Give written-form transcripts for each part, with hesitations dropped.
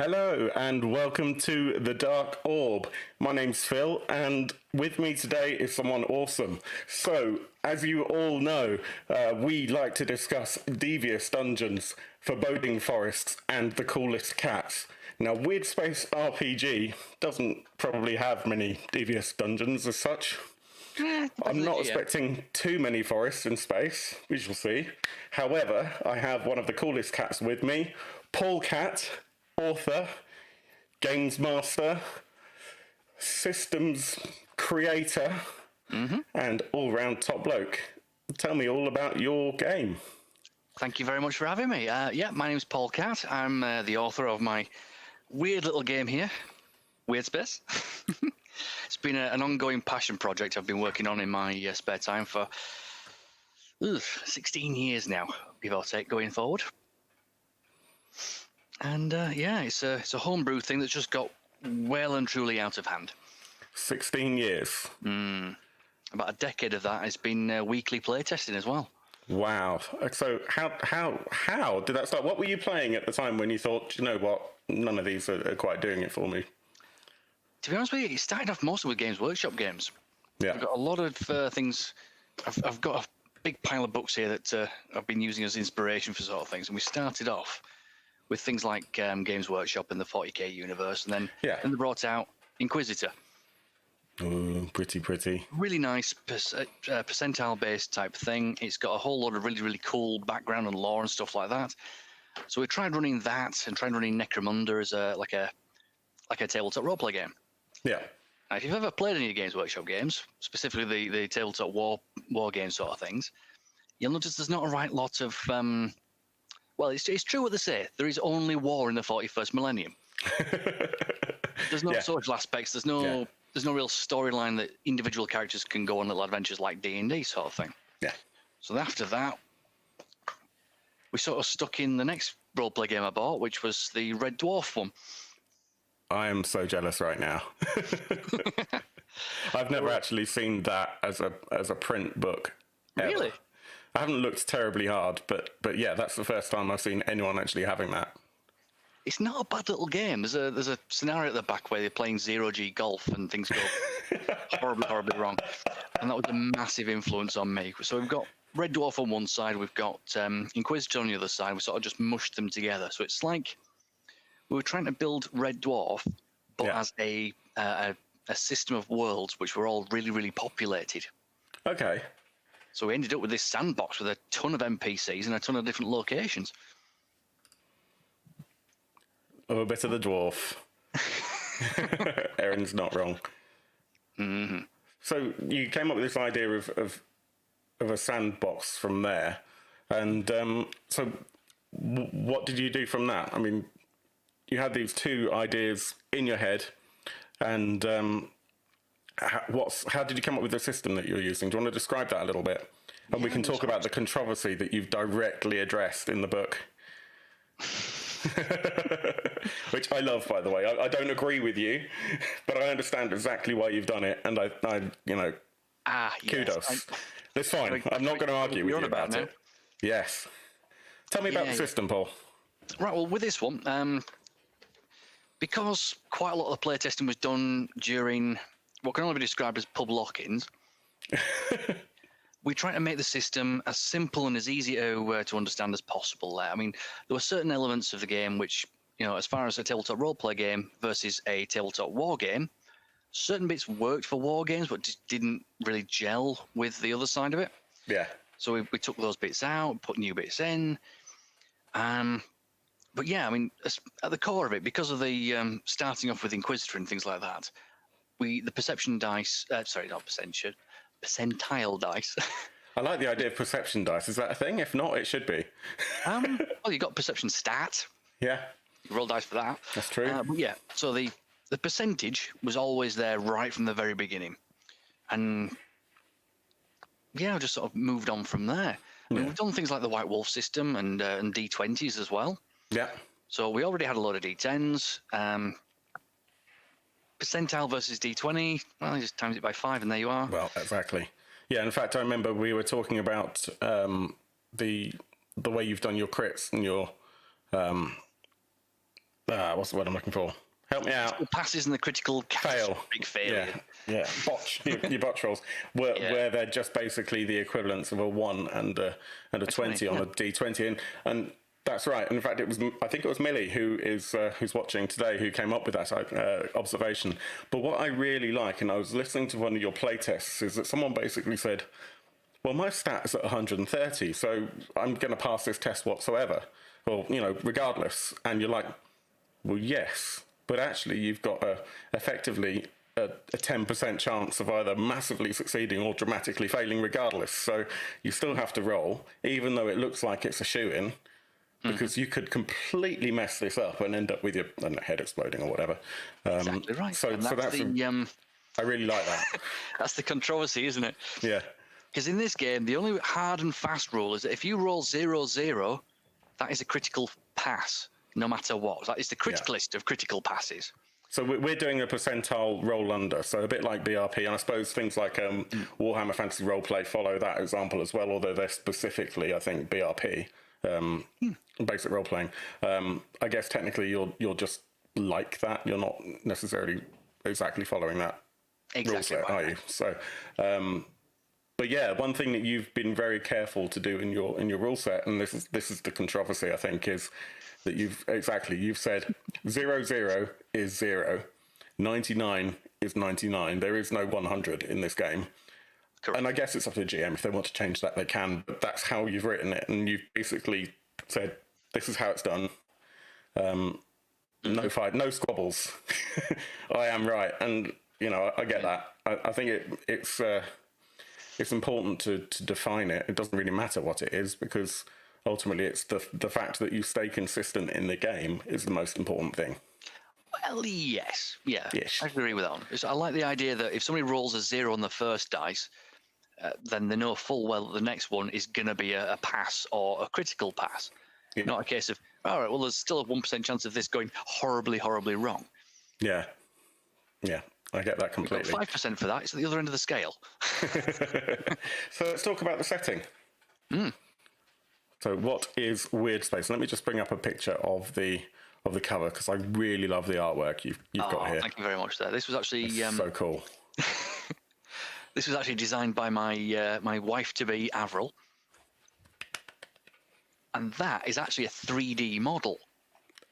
Hello and welcome to the Dark Orb. My name's Phil, and with me today is someone awesome. So, as you all know, we like to discuss devious dungeons, foreboding forests, and the coolest cats. Now, Weirdspace RPG doesn't probably have many devious dungeons as such. I'm not expecting too many forests in space, we shall see. However, I have one of the coolest cats with me, Paul Cat, author, games master, systems creator, and all-round top bloke. Tell me all about your game. Thank you very much for having me. My name's Paul Cat. I'm the author of my weird little game here, Weirdspace. It's been an ongoing passion project I've been working on in my spare time for 16 years now, give or take, going forward. And it's a homebrew thing that's just got well and truly out of hand. 16 years. About a decade of that has been weekly playtesting as well. Wow. So how did that start? What were you playing at the time when you thought, you know what, none of these are quite doing it for me? To be honest with you, it started off mostly with Games Workshop games. Yeah. I've got a lot of things. I've got a big pile of books here that I've been using as inspiration for sort of things. And we started off with things like Games Workshop and the 40k universe, and then they brought out Inquisitor. Ooh, pretty. Really nice percentile-based type thing. It's got a whole lot of really cool background and lore and stuff like that. So we tried running that and tried running Necromunda as a tabletop roleplay game. Yeah. Now, if you've ever played any Games Workshop games, specifically the tabletop war game sort of things, you'll notice there's not a right lot of it's true what they say. There is only war in the 41st millennium. There's no social aspects. There's no real storyline that individual characters can go on little adventures like D&D sort of thing. Yeah. So after that, we sort of stuck in the next roleplay game I bought, which was the Red Dwarf one. I am so jealous right now. I've never actually seen that as a print book. Ever. Really? I haven't looked terribly hard, but yeah, that's the first time I've seen anyone actually having that. It's not a bad little game. There's a scenario at the back where they're playing zero-G golf and things go horribly wrong. And that was a massive influence on me. So we've got Red Dwarf on one side, we've got Inquisitor on the other side. We sort of just mushed them together. So it's like we were trying to build Red Dwarf, but as a system of worlds which were all really populated. Okay. So we ended up with this sandbox with a ton of NPCs and a ton of different locations. Oh, a bit of the dwarf. Erin's not wrong. Mm-hmm. So you came up with this idea of a sandbox from there, and so what did you do from that? I mean, you had these two ideas in your head, and how did you come up with the system that you're using? Do you want to describe that a little bit? And we can talk about the controversy that you've directly addressed in the book. Which I love, by the way. I don't agree with you, but I understand exactly why you've done it, and I kudos. It's fine. I'm not going to argue with you about it. Yes. Tell me about the system, Paul. Right, well, with this one, because quite a lot of the playtesting was done during what can only be described as pub lock-ins, we tried to make the system as simple and as easy to understand as possible. I mean, there were certain elements of the game which, as far as a tabletop roleplay game versus a tabletop war game, certain bits worked for war games but just didn't really gel with the other side of it. Yeah. So we took those bits out, put new bits in. But yeah, I mean, at the core of it, because of the starting off with Inquisitor and things like that, the perception dice, percentile dice. I like the idea of perception dice. Is that a thing? If not, it should be. Well, you got perception stat. Yeah. You roll dice for that. That's true. But yeah, so the percentage was always there right from the very beginning. And yeah, I just sort of moved on from there. I mean, we've done things like the White Wolf system and D20s as well. Yeah. So we already had a load of D10s. Percentile versus D20, well, you just times it by 5 and there you are. Well, exactly. Yeah, in fact, I remember we were talking about the way you've done your crits and your what's the word I'm looking for? Help me out. The passes and the critical Fail. big failure. Yeah. Botch. your botch rolls, where they're just basically the equivalents of a 1 and a 20 on a D20, and that's right. And in fact, I think it was Millie who's watching today who came up with that observation. But what I really like, and I was listening to one of your playtests, is that someone basically said, well, my stat is at 130, so I'm going to pass this test whatsoever, or regardless. And you're like, well, yes, but actually you've got effectively a 10% chance of either massively succeeding or dramatically failing regardless. So you still have to roll, even though it looks like it's a shoe-in, because you could completely mess this up and end up with your head exploding or whatever. Exactly right. So that's I really like that. That's the controversy, isn't it? Yeah. Because in this game, the only hard and fast rule is that if you roll 0-0, that is a critical pass, no matter what. That is the criticalist of critical passes. So we're doing a percentile roll under, so a bit like BRP, and I suppose things like Warhammer Fantasy Roleplay follow that example as well, although they're specifically, I think, BRP, basic role playing. I guess technically you're just like that. You're not necessarily exactly following that rule set, are you? So, but yeah, one thing that you've been very careful to do in your rule set, and this is the controversy, I think, is that you've said 0-0 is 0, 99 is 99. There is no 100 in this game. Correct. And I guess it's up to the GM. If they want to change that, they can. But that's how you've written it, and you've basically said this is how it's done. No fight, no squabbles. I am right, and I get that. I think it's important to define it. It doesn't really matter what it is, because ultimately it's the fact that you stay consistent in the game is the most important thing. Well, yes. Yeah, yes. I agree with that one. I like the idea that if somebody rolls a 0 on the first dice, then they know full well that the next one is going to be a pass or a critical pass. Yeah. Not a case of, all right, well, there's still a 1% chance of this going horribly, horribly wrong. Yeah. Yeah, I get that completely. 5% for that. It's at the other end of the scale. So let's talk about the setting. So what is Weirdspace? Let me just bring up a picture of the cover, because I really love the artwork you've got here. Thank you very much there. This was actually so cool. This was actually designed by my wife-to-be, Avril. And that is actually a 3D model.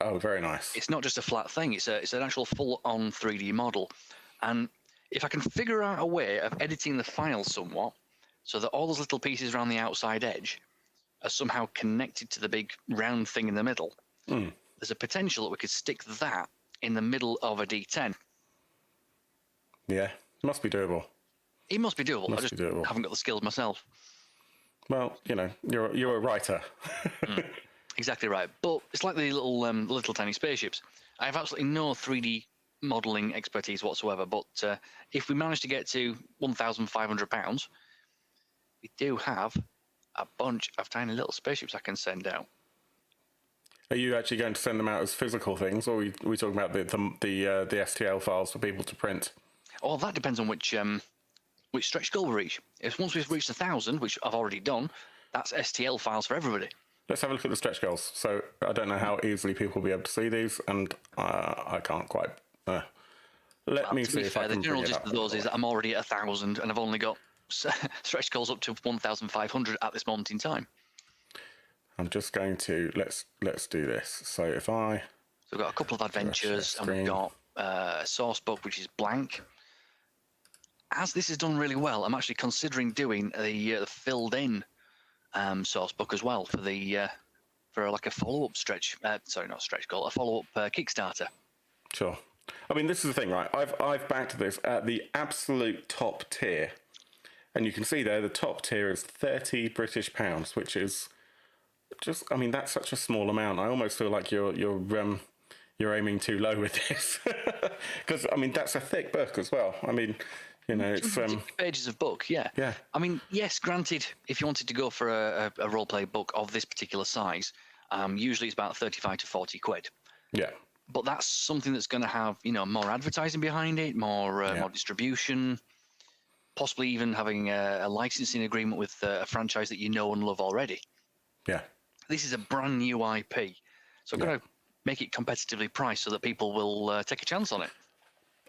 Oh, very nice. It's not just a flat thing. It's an actual full-on 3D model. And if I can figure out a way of editing the file somewhat so that all those little pieces around the outside edge are somehow connected to the big round thing in the middle, there's a potential that we could stick that in the middle of a D10. Yeah, must be doable. It must be doable. I just haven't got the skills myself. Well, you're a writer. Exactly right. But it's like the little tiny spaceships. I have absolutely no 3D modelling expertise whatsoever. But if we manage to get to £1,500, we do have a bunch of tiny little spaceships I can send out. Are you actually going to send them out as physical things, or are we talking about the STL files for people to print? Oh, that depends on which stretch goal we reach. If once we've reached 1,000, which I've already done, that's STL files for everybody. Let's have a look at the stretch goals. So I don't know how easily people will be able to see these, and I can't quite. Let me see if I can. The general gist of those is that I'm already at 1,000, and I've only got stretch goals up to 1,500 at this moment in time. I'm just going to let's do this. So if we've got a couple of adventures, and we've got a source book which is blank. As this is done really well, I'm actually considering doing the filled-in source book as well for like a follow-up stretch. Sorry, not stretch goal, a follow-up Kickstarter. Sure. I mean, this is the thing, right? I've backed this at the absolute top tier, and you can see there the top tier is £30 British, which is just, I mean, that's such a small amount. I almost feel like you're aiming too low with this, because I mean that's a thick book as well. I mean, it's pages of book, yeah. Yeah. I mean, yes, granted, if you wanted to go for a roleplay book of this particular size, usually it's about 35 to 40 quid. Yeah. But that's something that's going to have, more advertising behind it, more distribution, possibly even having a licensing agreement with a franchise that you know and love already. Yeah. This is a brand new IP, so I've got to make it competitively priced so that people will take a chance on it.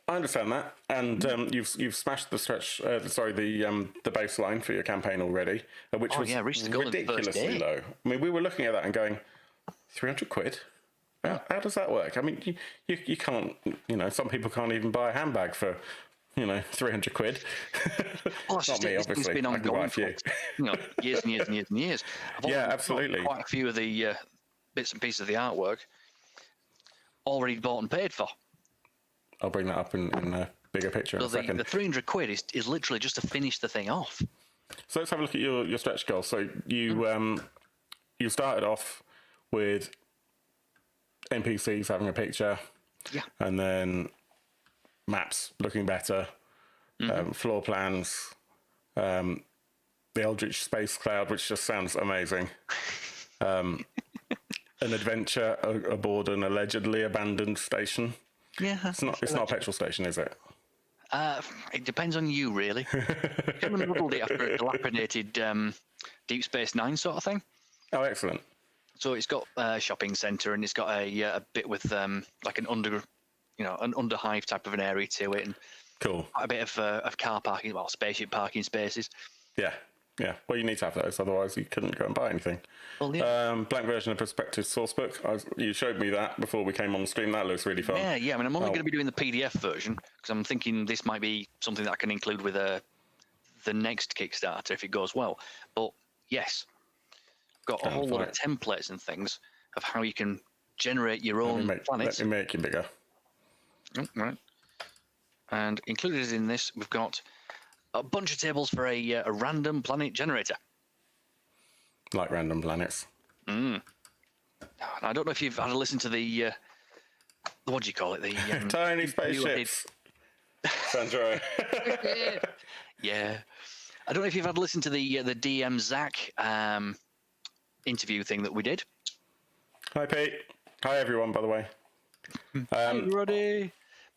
I understand that, and you've smashed the the baseline for your campaign already, which was reached the goal in the first ridiculously day. low. I mean, we were looking at that and going, 300 quid? How does that work? I mean, you can't, some people can't even buy a handbag for, 300 quid. Well, that's Not just me, it. obviously. It's been I can buy a ongoing few. for years and years and years and years. I've already got absolutely. quite a few of the bits and pieces of the artwork already bought and paid for. I'll bring that up in a bigger picture in a second. The 300 quid is literally just to finish the thing off. So let's have a look at your stretch goal. So you started off with NPCs having a picture, and then maps looking better, floor plans, the Eldritch Space Cloud, which just sounds amazing, an adventure aboard an allegedly abandoned station. Yeah, It's not a petrol station, is it? It depends on you, really. Kind of modeled it after a dilapidated Deep Space Nine sort of thing. Oh, excellent. So it's got a shopping centre, and it's got a bit with like an underhive type of an area to it, and Cool. quite a bit of car parking, well, spaceship parking spaces. Yeah. Well, you need to have those, otherwise you couldn't go and buy anything. Well, yeah. Blank version of Perspective sourcebook. You showed me that before we came on the stream. That looks really fun. Yeah. I mean, I'm only going to be doing the PDF version because I'm thinking this might be something that I can include with the next Kickstarter if it goes well. But yes, got a whole lot of templates and things of how you can generate your own planets. Let me make you bigger. Right. And included in this, we've got a bunch of tables for a random planet generator. Like random planets. I don't know if you've had a listen to the what do you call it? The tiny spaceships. Sandro. Yeah. I don't know if you've had a listen to the DM Zach interview thing that we did. Hi, Pete. Hi, everyone, by the way. Hi, Roddy.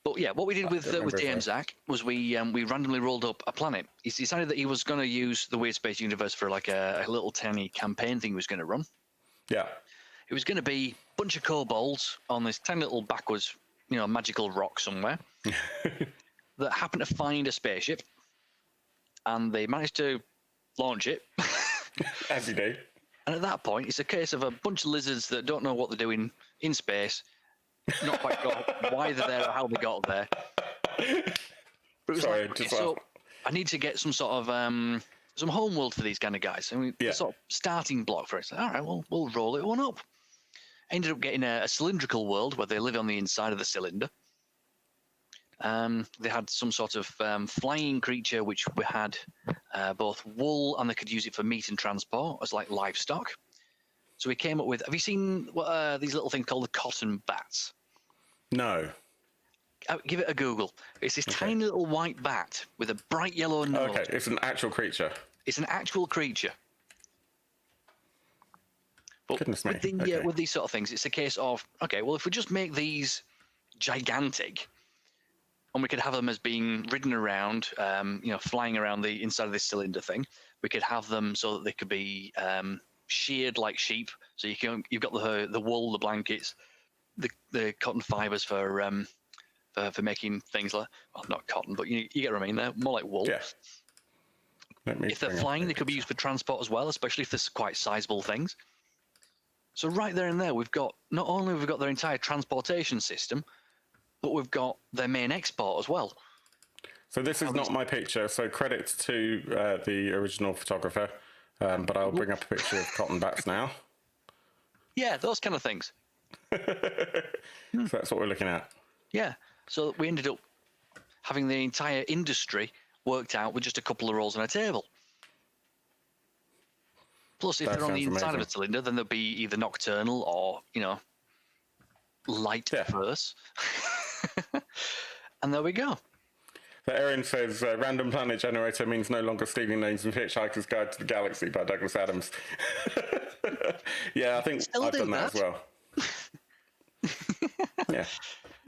But yeah, what we did with DM Zach was we randomly rolled up a planet. He decided that he was going to use the Weirdspace universe for like a little tiny campaign thing he was going to run. Yeah. It was going to be a bunch of kobolds on this tiny little backwards, magical rock somewhere that happened to find a spaceship, and they managed to launch it. As you do. And at that point, it's a case of a bunch of lizards that don't know what they're doing in space, not quite sure why they're there or how they got there. But it was so I need to get some sort of some homeworld for these kind of guys. I mean, the sort of starting block for it. So, all right, well, we'll roll it one up. Ended up getting a cylindrical world where they live on the inside of the cylinder. They had some sort of flying creature which had both wool, and they could use it for meat and transport as like livestock. So we came up with. Have you seen what these little things called the cotton bats? No. Give it a Google. It's this tiny little white bat with a bright yellow nose. Okay, it's an actual creature. It's an actual creature. But Goodness me. with these sort of things, it's a case of, okay, well, if we just make these gigantic, and we could have them as being ridden around, flying around the inside of this cylinder thing, we could have them so that they could be sheared like sheep. So you've got the wool, the blankets, the cotton fibers for making things like, well, not cotton, but you get what I mean. They're more like wool. Yeah. If they're flying, they could be used for transport as well, especially if there's quite sizable things. So right there and there, not only we've got their entire transportation system, but we've got their main export as well. So this is not my picture, so credit to the original photographer, but I'll bring up a picture of cotton bats now. Yeah, those kind of things. So that's what we're looking at. Yeah, so we ended up having the entire industry worked out with just a couple of rolls on a table. Plus, if they're on the inside of a cylinder, then they'll be either nocturnal or, light verse. And there we go. So Erin says, random planet generator means no longer stealing names from Hitchhiker's Guide to the Galaxy by Douglas Adams. Yeah, I think I've done that as well. Yeah.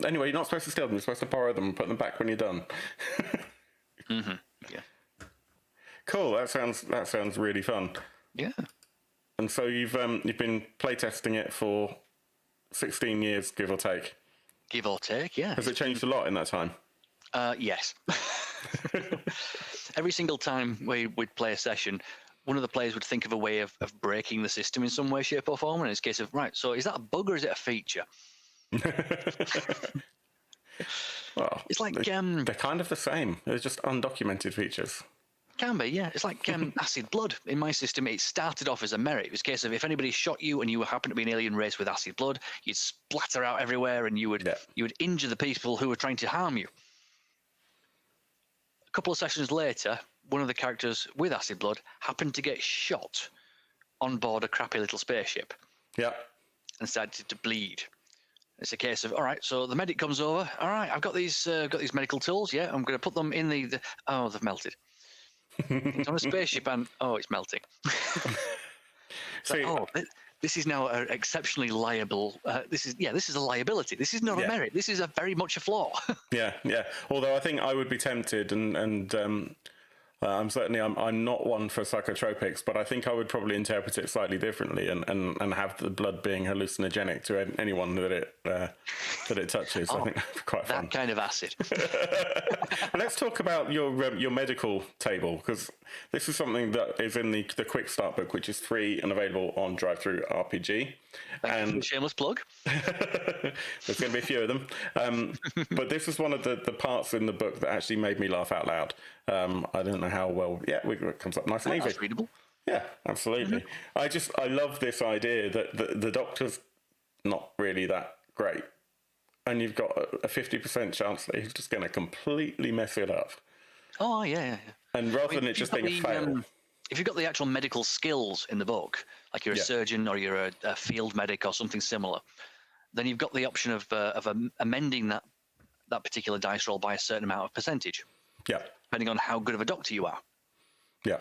Anyway, you're not supposed to steal them. You're supposed to borrow them and put them back when you're done. Yeah. Cool. That sounds really fun. Yeah. And so you've been playtesting it for 16 years, give or take. Give or take, yeah. Has it changed a lot in that time? Yes. Every single time we'd play a session, one of the players would think of a way of breaking the system in some way, shape, or form. And it's a case of, right, so is that a bug or is it a feature? Well, It's like they're kind of the same. They're just undocumented features. Can be, yeah. It's like acid blood. In my system, it started off as a merit. It was a case of if anybody shot you and you happened to be an alien race with acid blood, you'd splatter out everywhere and you would injure the people who were trying to harm you. A couple of sessions later, one of the characters with acid blood happened to get shot on board a crappy little spaceship. Yeah. And started to bleed. It's a case of, all right, so the medic comes over. All right, I've got these medical tools. Yeah, I'm going to put them in the oh, they've melted. It's on a spaceship and it's melting. This is now an exceptionally liable. This is a liability. This is not a merit. This is very much a flaw. Yeah. Although I think I would be tempted, and I'm not one for psychotropics, but I think I would probably interpret it slightly differently and have the blood being hallucinogenic to anyone that it touches. I think that's quite fun. That kind of acid. Let's talk about your medical table, because this is something that is in the quick start book, which is free and available on Drive-Thru RPG. And shameless plug. There's going to be a few of them, but this is one of the parts in the book that actually made me laugh out loud. I don't know how well. Yeah, it comes up nice and easy. That's readable. Yeah, absolutely. I love this idea that the doctor's not really that great, and you've got a 50% chance that he's just going to completely mess it up. Oh yeah. And rather than it just being a fail. If you've got the actual medical skills in the book, like you're a surgeon or you're a field medic or something similar, then you've got the option of amending that particular dice roll by a certain amount of percentage. Yeah. Depending on how good of a doctor you are. Yeah.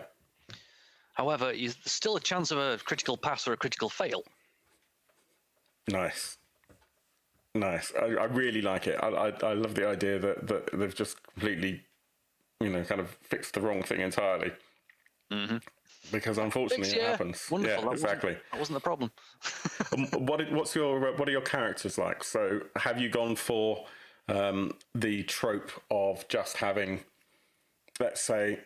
However, there's still a chance of a critical pass or a critical fail. Nice. I really like it. I love the idea that they've just completely, kind of fixed the wrong thing entirely. Mm-hmm. Because unfortunately it happens. Wonderful. Yeah, exactly. That wasn't the problem. What are your characters like? So have you gone for the trope of just having, let's say,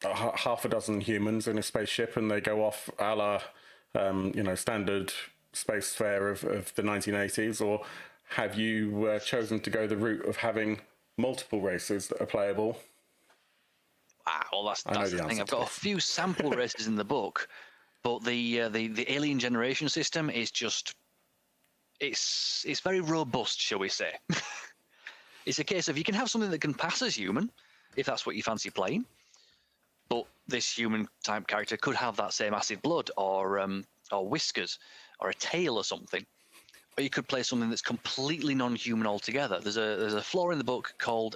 half a dozen humans in a spaceship and they go off a la, standard space fare of the 1980s, or have you chosen to go the route of having multiple races that are playable? Well, that's the thing. I've got a few sample races in the book, but the alien generation system is just it's very robust, shall we say? It's a case of you can have something that can pass as human, if that's what you fancy playing, but this human type character could have that same acid blood or whiskers or a tail or something, or you could play something that's completely non-human altogether. There's a flaw in the book called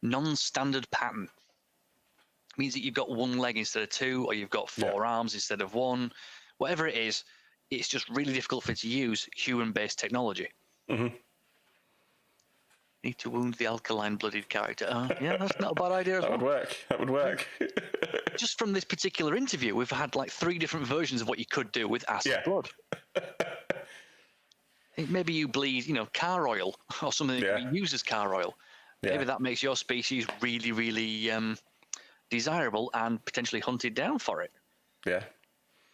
non-standard pattern. It means that you've got one leg instead of two, or you've got four arms instead of one. Whatever it is, it's just really difficult for it to use human-based technology. Mm-hmm. Need to wound the alkaline-blooded character. Yeah, that's not a bad idea as well. That would work. Just from this particular interview, we've had like 3 different versions of what you could do with acid blood. Maybe you bleed, car oil or something that can be used as car oil. Yeah. Maybe that makes your species really, really desirable and potentially hunted down for it. Yeah.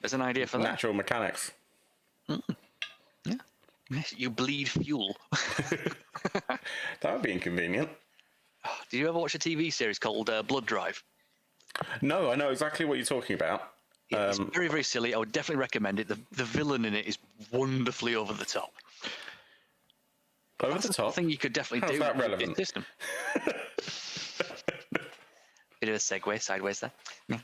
There's an idea for natural mechanics. Yeah. Yes, you bleed fuel. That would be inconvenient. Did you ever watch a TV series called Blood Drive? No, I know exactly what you're talking about. Yeah, it's very, very silly. I would definitely recommend it. The villain in it is wonderfully over the top. Over the top? Thing you could definitely do. How's that relevant? System. Bit of a segue sideways there. Yeah.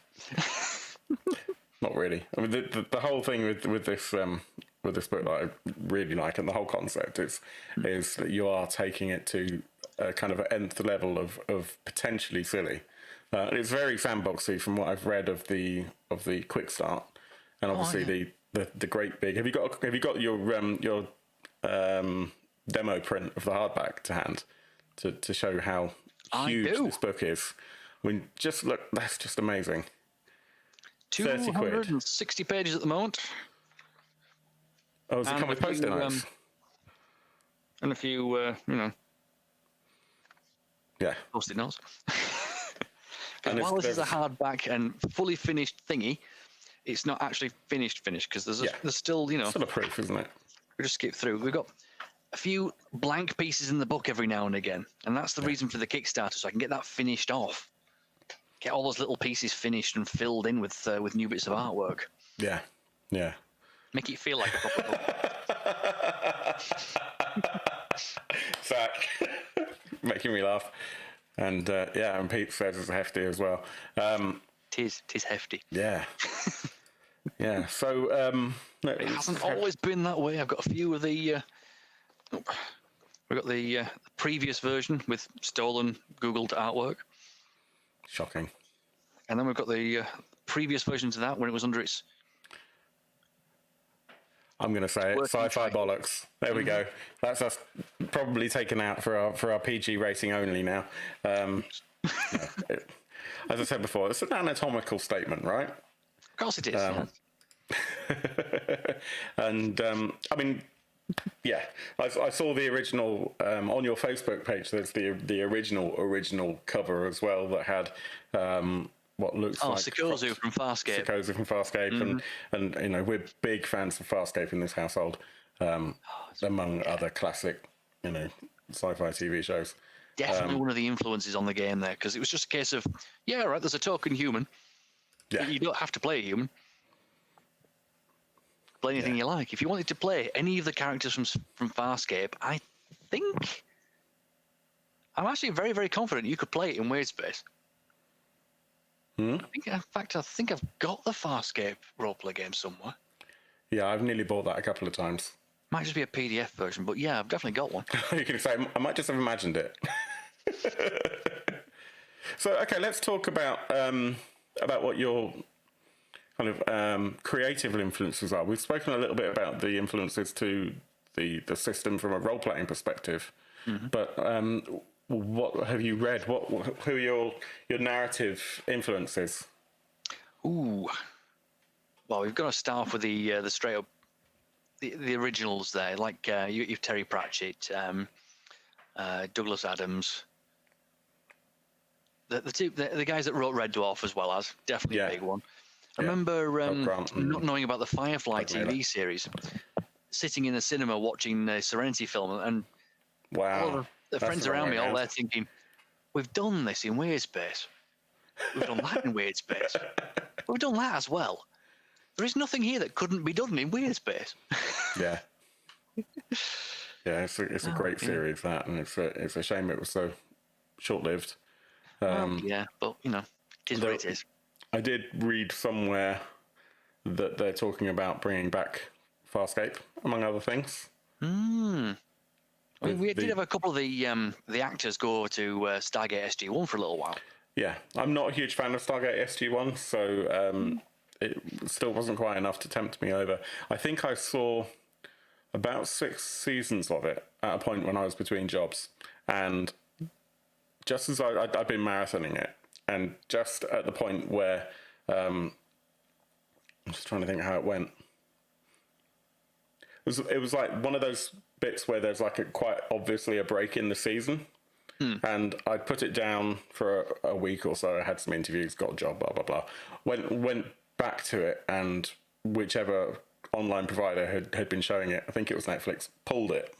Not really. I mean, the whole thing with this book that I really like, and the whole concept is that you are taking it to a kind of an nth level of potentially silly. It's very sandboxy from what I've read of the quick start, and obviously the great big. Have you got your demo print of the hardback to hand to show how huge this book is? I mean, just look, that's just amazing. 260 pages at the moment. Oh, does it come with post-it notes? and a few, Yeah. post-it notes. And While this is a hardback and fully finished thingy, it's not actually finished because there's still, still a proof, isn't it? we just skip through. We've got a few blank pieces in the book every now and again, and that's the reason for the Kickstarter, so I can get that finished off. Get all those little pieces finished and filled in with new bits of artwork. Yeah. Yeah. Make it feel like a proper book. Zach, making me laugh. And and Pete says it's hefty as well. Tis hefty. Yeah. Yeah. So It hasn't always been that way. I've got a few of the. We've got the previous version with stolen Googled artwork. Shocking. And then we've got the previous version to that when it was under its. I'm going to say it. Sci-fi bollocks. There we go. That's us probably taken out for our PG rating only now. As I said before, it's an anatomical statement, right? Of course it is. Yeah. And I mean, yeah, I saw the original on your Facebook page. There's the original cover as well that had what looks like Sikozu from Farscape. Sikozu from Farscape, and we're big fans of Farscape in this household, among other classic sci-fi TV shows. Definitely one of the influences on the game there, because it was just a case of there's a token human. Yeah, you don't have to play a human. Play anything you like. If you wanted to play any of the characters from Farscape, I'm actually very, very confident you could play it in Weirdspace. I think I've got the Farscape roleplay game somewhere. Yeah, I've nearly bought that a couple of times. Might just be a PDF version, but yeah, I've definitely got one. You can say I might just have imagined it. So okay, let's talk about what your kind of creative influences are. We've spoken a little bit about the influences to the system from a role-playing perspective, but what have you read? Who are your narrative influences? Ooh, well, we've got to start off with the straight up the originals there, like you've Terry Pratchett, Douglas Adams, the guys that wrote Red Dwarf as well as definitely a big one. I remember not knowing about the Firefly TV series, sitting in the cinema watching the Serenity film, and all of the friends around me all there thinking, we've done this in Weirdspace. We've done that in Weirdspace. We've done that as well. There is nothing here that couldn't be done in Weirdspace. Yeah. Yeah, it's a great series, that, and it's a shame it was so short-lived. Yeah, but, it is what it is. I did read somewhere that they're talking about bringing back Farscape, among other things. We did have a couple of the actors go to Stargate SG-1 for a little while. Yeah, I'm not a huge fan of Stargate SG-1, so it still wasn't quite enough to tempt me over. I think I saw about 6 seasons of it at a point when I was between jobs, and just as I'd been marathoning it, and just at the point where I'm just trying to think how it went. It was like one of those bits where there's like quite obviously a break in the season, and I put it down for a week or so. I had some interviews, got a job, blah blah blah. Went back to it, and whichever online provider had been showing it, I think it was Netflix, pulled it.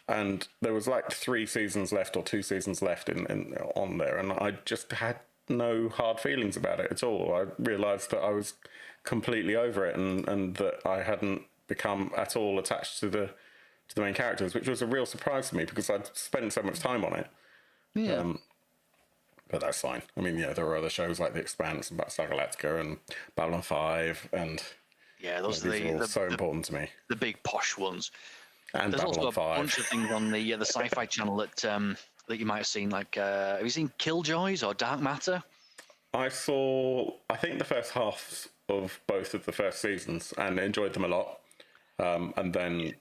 And there was like 3 seasons left or 2 seasons left on there, and I just had no hard feelings about it at all. I realised that I was completely over it, and that I hadn't become at all attached to the main characters, which was a real surprise to me because I'd spent so much time on it. Yeah. But that's fine. I mean, there are other shows like The Expanse and Battlestar Galactica and Babylon 5, and those are all so important to me. The big posh ones. And there's Babylon also a 5. bunch of things on the Sci-Fi channel that you might have seen. Like, have you seen Killjoys or Dark Matter? I saw, I think, the first half of both of the first seasons and enjoyed them a lot, and then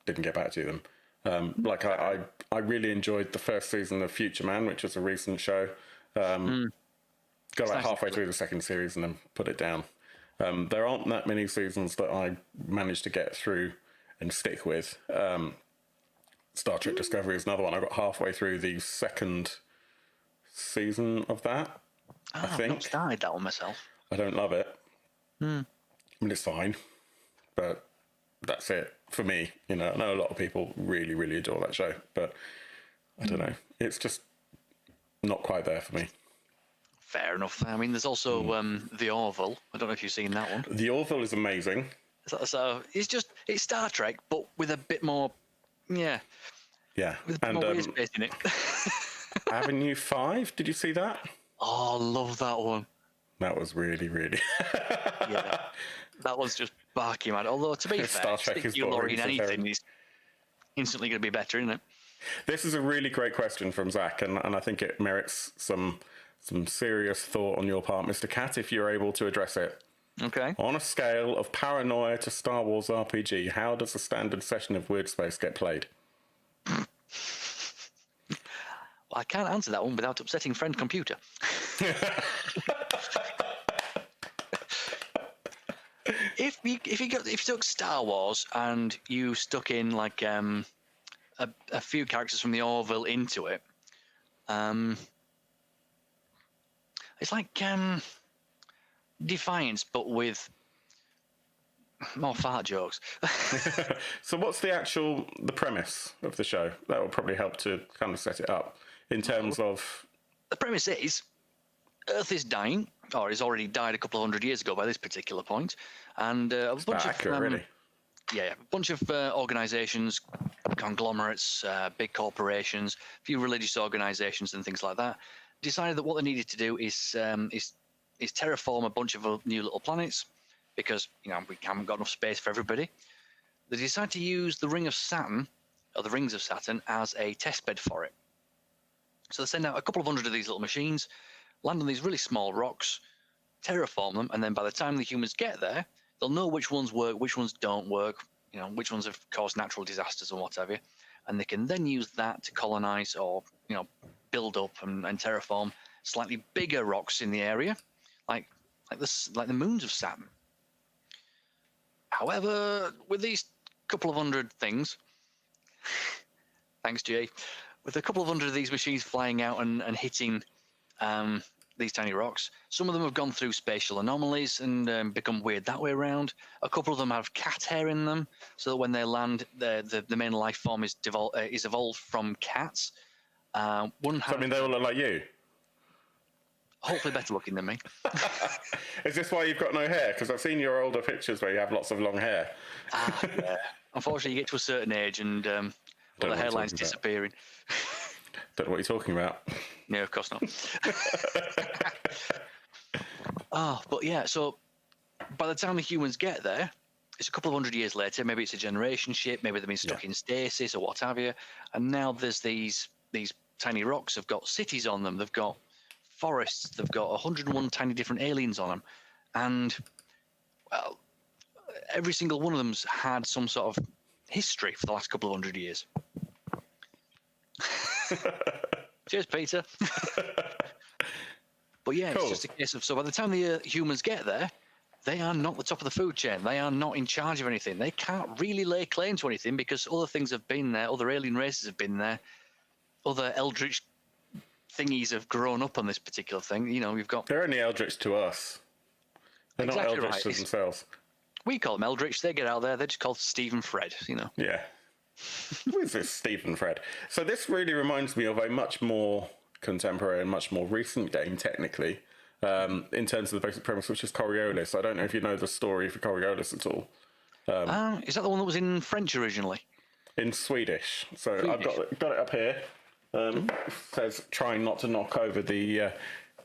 didn't get back to them. I really enjoyed the first season of Future Man, which was a recent show. Got like halfway through the second series and then put it down. There aren't that many seasons that I managed to get through and stick with. Star Trek Discovery is another one. I got halfway through the second season of that. I I've think not started that one myself. I don't love it. I mean, it's fine, but that's it for me. I know a lot of people really, really adore that show, but I don't know. It's just not quite there for me. Fair enough. I mean, there's also the Orville. I don't know if you've seen that one. The Orville is amazing. So it's Star Trek, but with a bit more, Yeah, with a bit and more Weirdspace in it. Avenue 5, did you see that? Oh, I love that one. That was really, really... Yeah, that one's just barky, man. Although, to be fair, Star Trek stick is your boring, lorry in so fair. anything is instantly going to be better, isn't it? This is a really great question from Zach, and I think it merits some serious thought on your part, Mr. Cat, if you're able to address it. Okay. On a scale of paranoia to Star Wars RPG, how does a standard session of Weirdspace get played? Well, I can't answer that one without upsetting friend computer. If you took Star Wars and you stuck in like a few characters from the Orville into it, it's like Defiance, but with more fart jokes. So what's the premise of the show? That will probably help to kind of set it up in terms of... The premise is Earth is dying, or has already died a couple of hundred years ago by this particular point, and a bunch accurate, of really. a bunch of organisations, conglomerates, big corporations, a few religious organisations, and things like that, decided that what they needed to do is terraform a bunch of new little planets, because we haven't got enough space for everybody. They decided to use the Ring of Saturn, or the Rings of Saturn, as a testbed for it. So they send out a couple of hundred of these little machines, land on these really small rocks, terraform them, and then by the time the humans get there, they'll know which ones work, which ones don't work, which ones have caused natural disasters and whatever, and they can then use that to colonize or build up and terraform slightly bigger rocks in the area, like the moons of Saturn. However, with these couple of hundred things, thanks, Jay, with a couple of hundred of these machines flying out and hitting these tiny rocks, some of them have gone through spatial anomalies and become weird that way around. A couple of them have cat hair in them, so that when they land, the main life form is evolved from cats. So, I mean, they all look like you? Hopefully better looking than me. Is this why you've got no hair? Because I've seen your older pictures where you have lots of long hair. Yeah. Unfortunately, you get to a certain age and the hairline's disappearing. Don't know what you're talking about. No, of course not. But yeah, so by the time the humans get there, it's a couple of hundred years later. Maybe it's a generation ship, maybe they've been stuck in stasis or what have you. And now there's these tiny rocks have got cities on them, they've got forests, they've got 101 tiny different aliens on them. And, well, every single one of them's had some sort of history for the last couple of hundred years. Cheers, Peter. But yeah, Cool. It's just a case of, so by the time the humans get there, they are not the top of the food chain. They are not in charge of anything. They can't really lay claim to anything because other things have been there, other alien races have been there, other eldritch thingies have grown up on this particular thing. We've got... They're only eldritch to us. They're Exactly not eldritch right. to themselves. We call them eldritch. They get out there. They're just called Steve and Fred, Yeah. Who is this Stephen Fred? So this really reminds me of a much more contemporary and much more recent game, technically, in terms of the basic premise, which is Coriolis. I don't know if you know the story for Coriolis at all. Is that the one that was in French originally? In Swedish. So I've got it up here. It says trying not to knock over the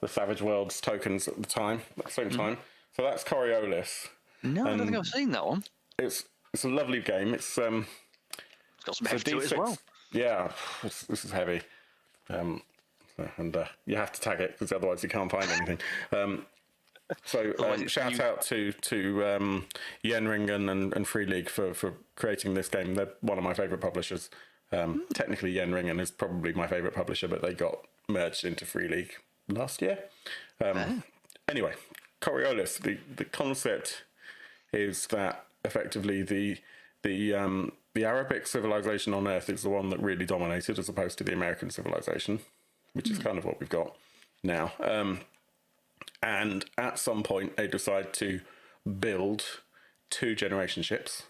Savage Worlds tokens at the same time. So that's Coriolis. No, I don't think I've seen that one. It's a lovely game. It's got some heft to it as well. Yeah, this is heavy. And you have to tag it because otherwise you can't find anything. Shout out to Yenringen and Free League for creating this game. They're one of my favourite publishers. Technically, Yenringen is probably my favourite publisher, but they got merged into Free League last year. Anyway, Coriolis, the concept is that effectively the the Arabic civilization on Earth is the one that really dominated, as opposed to the American civilization, which is kind of what we've got now. And at some point, they decide to build 2 generation ships.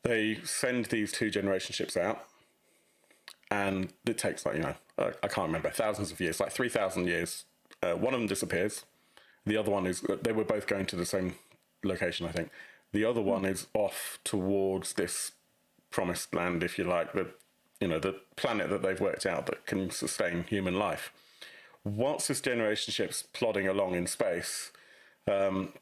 They send these 2 generation ships out, and it takes, like, I can't remember, thousands of years, like 3,000 years. One of them disappears. The other one is, they were both going to the same location, I think. The other one is off towards this promised land, if you like, the planet that they've worked out that can sustain human life. Once this generation ship's plodding along in space, people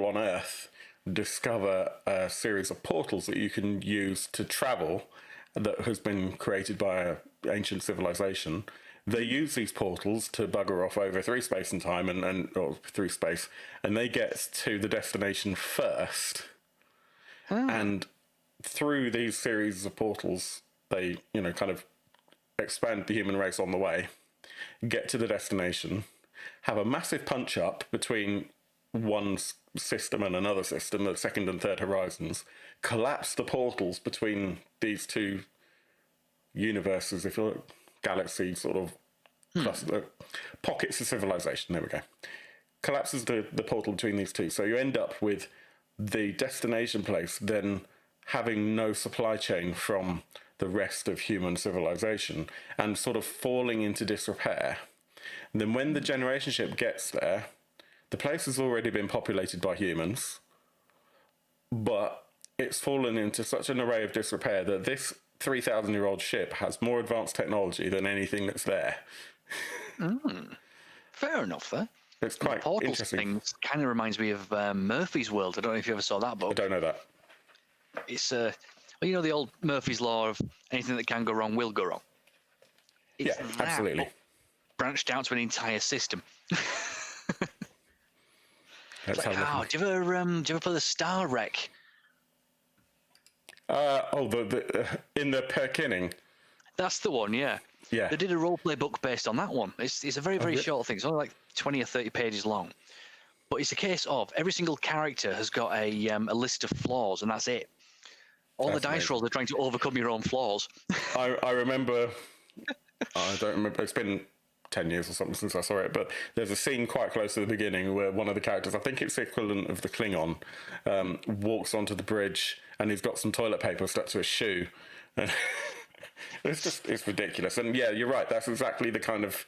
on Earth discover a series of portals that you can use to travel that has been created by an ancient civilization. They use these portals to bugger off over through space and time, or through space, and they get to the destination first. And through these series of portals, they, kind of expand the human race on the way, get to the destination, have a massive punch up between one system and another system, the second and third horizons, collapse the portals between these 2 universes, if you look, galaxy sort of cluster, pockets of civilization. There we go. Collapses the portal between these 2. So you end up with the destination place then having no supply chain from the rest of human civilization and sort of falling into disrepair. And then when the generation ship gets there, the place has already been populated by humans, but it's fallen into such an array of disrepair that this 3,000-year-old ship has more advanced technology than anything that's there. Fair enough, there. It's quite Portals interesting. thing kind of reminds me of Murphy's World. I don't know if you ever saw that book. I don't know that. It's the old Murphy's Law of anything that can go wrong will go wrong. It's Yeah, that, absolutely. but branched out to an entire system. Let's have a look. Do you ever play the Star Wreck? In the Perkinning. That's the one, yeah. Yeah. They did a roleplay book based on that one. It's a very, very short thing. It's only like 20 or 30 pages long. But it's a case of every single character has got a list of flaws, and that's it. All the dice rolls are trying to overcome your own flaws. I remember, I don't remember, it's been 10 years or something since I saw it, but there's a scene quite close to the beginning where one of the characters, I think it's the equivalent of the Klingon, walks onto the bridge and he's got some toilet paper stuck to his shoe. And it's ridiculous. And yeah, you're right, that's exactly the kind of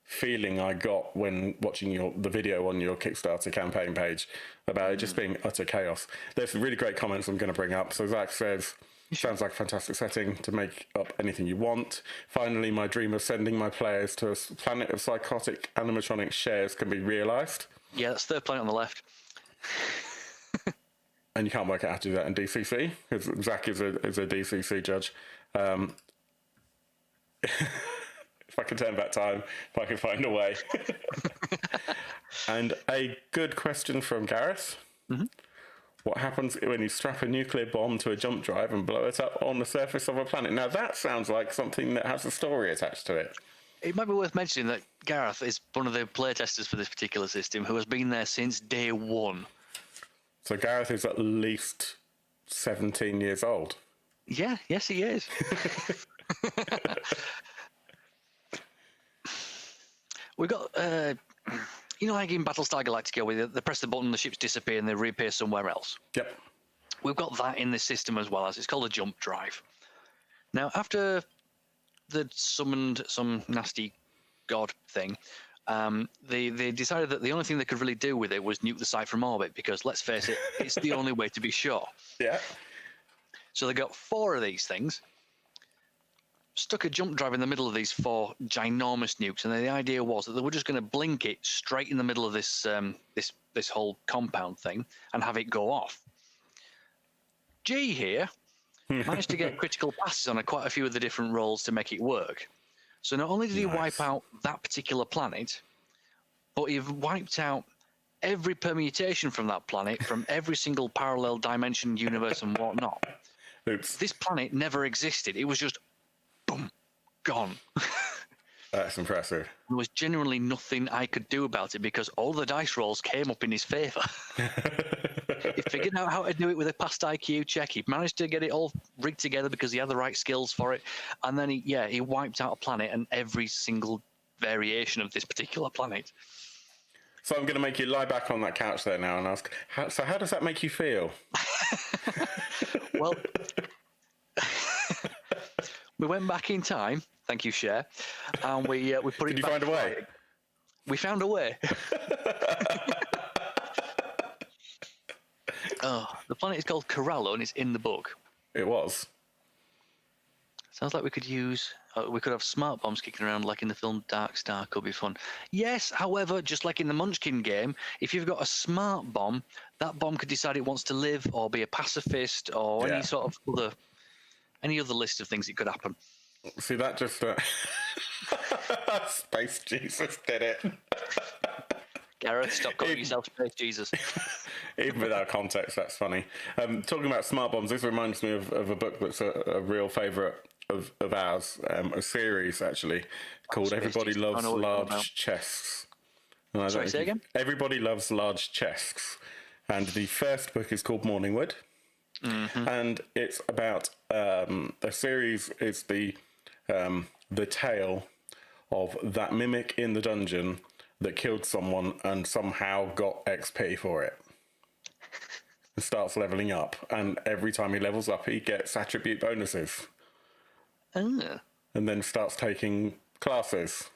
feeling I got when watching the video on your Kickstarter campaign page about it just being utter chaos. There's some really great comments I'm going to bring up. So Zach says, sounds like a fantastic setting to make up anything you want. Finally, my dream of sending my players to a planet of psychotic animatronic shares can be realised. Yeah, that's third planet on the left. And you can't work out how to do that in DCC, because Zach is a DCC judge. If I can turn back time, if I can find a way. And a good question from Gareth. Mm-hmm. What happens when you strap a nuclear bomb to a jump drive and blow it up on the surface of a planet? Now, that sounds like something that has a story attached to it. It might be worth mentioning that Gareth is one of the playtesters for this particular system who has been there since day one. So Gareth is at least 17 years old. Yeah, yes, he is. We've got, like in Battlestar Galactica, where they press the button, the ships disappear, and they reappear somewhere else. Yep. We've got that in this system as well, as it's called a jump drive. Now, after they summoned some nasty god thing, they decided that the only thing they could really do with it was nuke the site from orbit, because let's face it, it's the only way to be sure. Yeah. So they got 4 of these things, stuck a jump drive in the middle of these 4 ginormous nukes, and the idea was that they were just going to blink it straight in the middle of this this whole compound thing and have it go off. G here managed to get critical passes on quite a few of the different rolls to make it work. So not only did he wipe out that particular planet, but he wiped out every permutation from that planet, from every single parallel dimension, universe, and whatnot. Oops. This planet never existed. It was just, boom, gone. That's impressive. There was genuinely nothing I could do about it because all the dice rolls came up in his favour. He figured out how to do it with a past IQ check. He managed to get it all rigged together because he had the right skills for it. And then he wiped out a planet and every single variation of this particular planet. So I'm going to make you lie back on that couch there now and ask, how does that make you feel? Well, we went back in time. Thank you, Cher. And we put it. Did you find a way? We found a way. Oh, the planet is called Corallo, and it's in the book. It was. Sounds like we could have smart bombs kicking around like in the film Dark Star. Could be fun. Yes, however, just like in the Munchkin game, if you've got a smart bomb, that bomb could decide it wants to live or be a pacifist or any sort of any other list of things that could happen. See, that just Space Jesus did it. Gareth, stop calling yourself Space Jesus. Even without context, that's funny. Talking about smart bombs, this reminds me of a book that's a real favourite of ours, a series actually called Everybody Loves Large Chests. Sorry, say again? Everybody Loves Large Chests. And the first book is called Morningwood. Mm-hmm. And it's about the series is the tale of that mimic in the dungeon that killed someone and somehow got XP for it. And starts leveling up, and every time he levels up, he gets attribute bonuses. Oh. And then starts taking classes.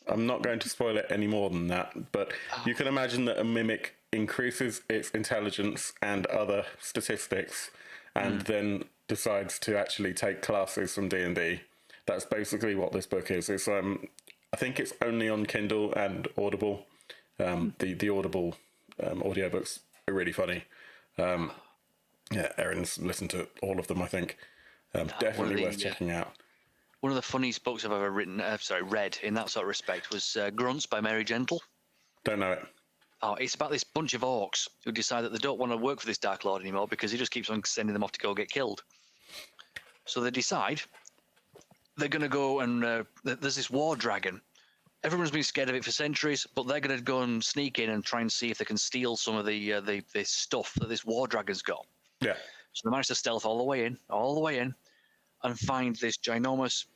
I'm not going to spoil it any more than that, but you can imagine that a mimic increases its intelligence and other statistics, and then decides to actually take classes from D&D. That's basically what this book is. It's I think it's only on Kindle and Audible. The Audible audiobooks are really funny. Erin's listened to all of them, I think. Definitely worth checking out. One of the funniest books I've ever read in that sort of respect was Grunts by Mary Gentle. Don't know it. Oh, it's about this bunch of orcs who decide that they don't want to work for this Dark Lord anymore because he just keeps on sending them off to go get killed. So they decide they're going to go and there's this war dragon. Everyone's been scared of it for centuries, but they're going to go and sneak in and try and see if they can steal some of the stuff that this war dragon's got. Yeah. So they manage to stealth all the way in, and find this ginormous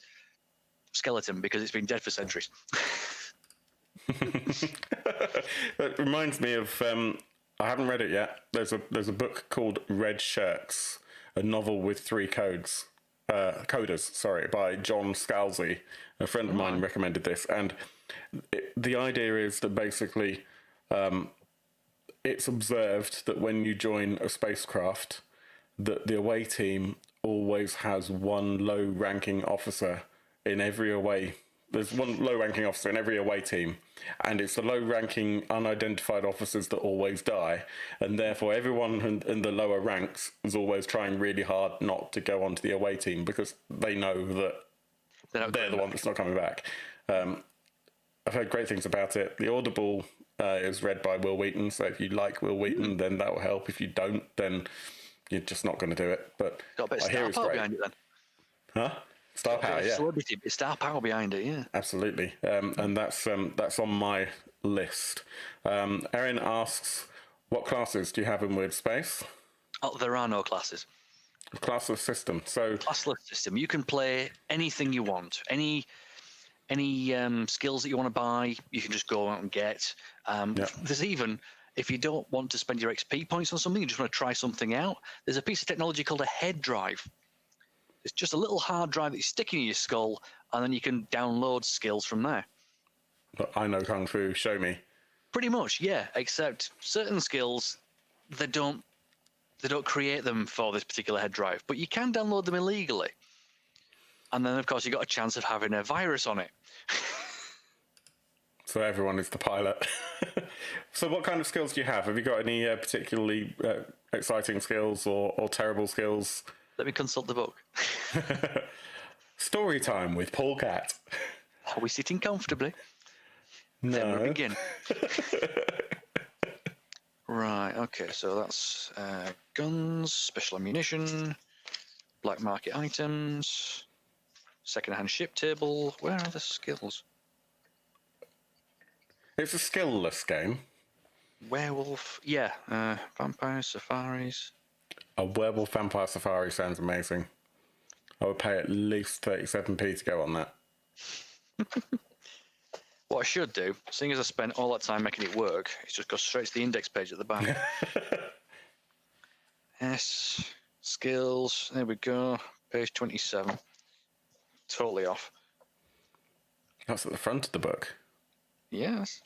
skeleton because it's been dead for centuries. That reminds me of I haven't read it yet. There's a book called Red Shirts, a novel with 3 coders, by John Scalzi. A friend of mine recommended this, and the idea is that basically it's observed that when you join a spacecraft, that the away team always has one low-ranking officer in every away. There's one low-ranking officer in every away team, and it's the low-ranking unidentified officers that always die, and therefore everyone in the lower ranks is always trying really hard not to go onto the away team because they know that they're the one that's not coming back. I've heard great things about it. The Audible is read by Will Wheaton, so if you like Will Wheaton, then that will help. If you don't, then you're just not going to do it. But got a bit of star power behind it then. Huh? Star power, yeah. Celebrity, star power behind it, yeah. Absolutely. And that's on my list. Erin asks, what classes do you have in Weirdspace? Oh, there are no classes. Classless system. So Classless system. You can play anything you want. Any skills that you want to buy, you can just go out and get. There's even, if you don't want to spend your XP points on something, you just want to try something out, there's a piece of technology called a head drive. It's just a little hard drive that you stick in your skull, and then you can download skills from there. But I know Kung Fu, show me. Pretty much, yeah, except certain skills, they don't create them for this particular head drive, but you can download them illegally. And then, of course, you got a chance of having a virus on it. So everyone is the pilot. So what kind of skills do you have? Have you got any particularly exciting skills or terrible skills? Let me consult the book. Story time with Paul Catt. Are we sitting comfortably? No. Then we begin. Right, okay, so that's guns, special ammunition, black market items, second-hand ship table. Where are the skills? It's a skill-less game. Werewolf, yeah. Vampire safaris. A werewolf vampire safari sounds amazing. I would pay at least 37p to go on that. What I should do, seeing as I spent all that time making it work, is just go straight to the index page at the back. S skills. There we go. Page 27. Totally off. That's at the front of the book. Yes.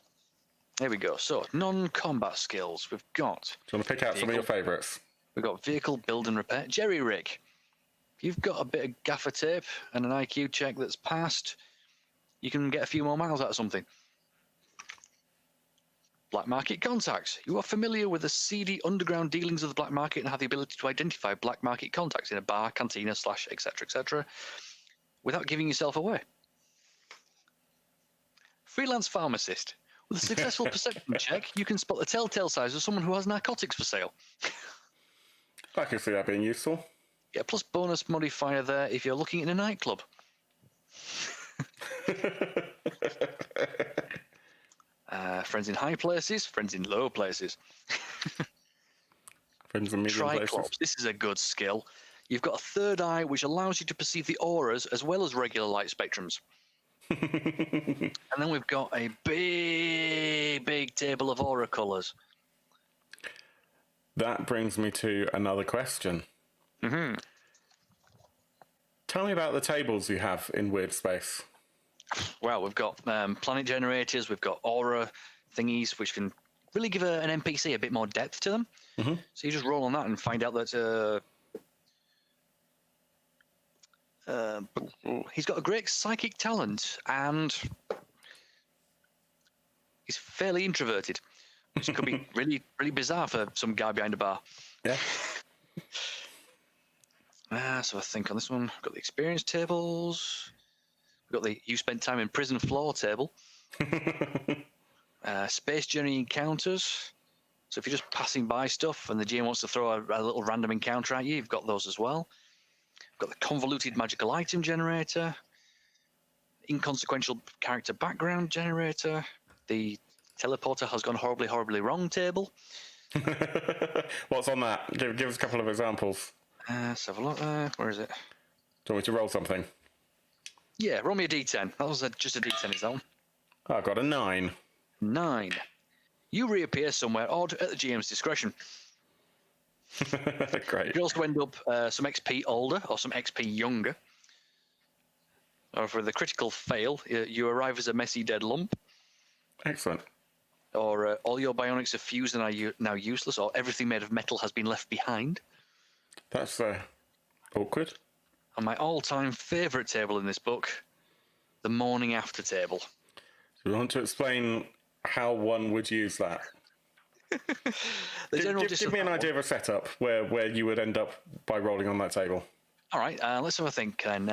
There we go. So non-combat skills. We've got. Do you want to pick out some of your favourites? We've got vehicle build and repair. Jerry rig. If you've got a bit of gaffer tape and an IQ check that's passed, you can get a few more miles out of something. Black market contacts. You are familiar with the seedy underground dealings of the black market and have the ability to identify black market contacts in a bar, cantina, / etc., without giving yourself away. Freelance pharmacist. With a successful perception check, you can spot the telltale signs of someone who has narcotics for sale. I can see that being useful. Yeah, plus bonus modifier there if you're looking in a nightclub. Friends in high places, friends in low places. Friends in medium places. Triclops. This is a good skill. You've got a third eye which allows you to perceive the auras as well as regular light spectrums. And then we've got a big table of aura colours. That brings me to another question. Mm-hmm. Tell me about the tables you have in Weirdspace. Well, we've got planet generators, we've got aura thingies, which can really give an NPC a bit more depth to them. Mm-hmm. So you just roll on that and find out that he's got a great psychic talent and he's fairly introverted, which could be really bizarre for some guy behind a bar. Yeah. So I think on this one, we've got the experience tables. We've got the you spent time in prison floor table. Space journey encounters. So if you're just passing by stuff and the GM wants to throw a little random encounter at you, you've got those as well. We've got the convoluted magical item generator. Inconsequential character background generator. The teleporter has gone horribly wrong table. What's on that? Give us a couple of examples. Let's have a look there. Where is it? Do you want me to roll something? Yeah, roll me a d10. That was just a d10, is that one? I got a 9. 9. You reappear somewhere odd at the GM's discretion. Great. You also end up some XP older or some XP younger. Or for the critical fail, you arrive as a messy dead lump. Excellent. Or all your bionics are fused and are now useless, or everything made of metal has been left behind. That's awkward. And my all-time favourite table in this book, the morning after table. Do you want to explain how one would use that? Give me an idea of a setup where you would end up by rolling on that table. All right, let's have a think. And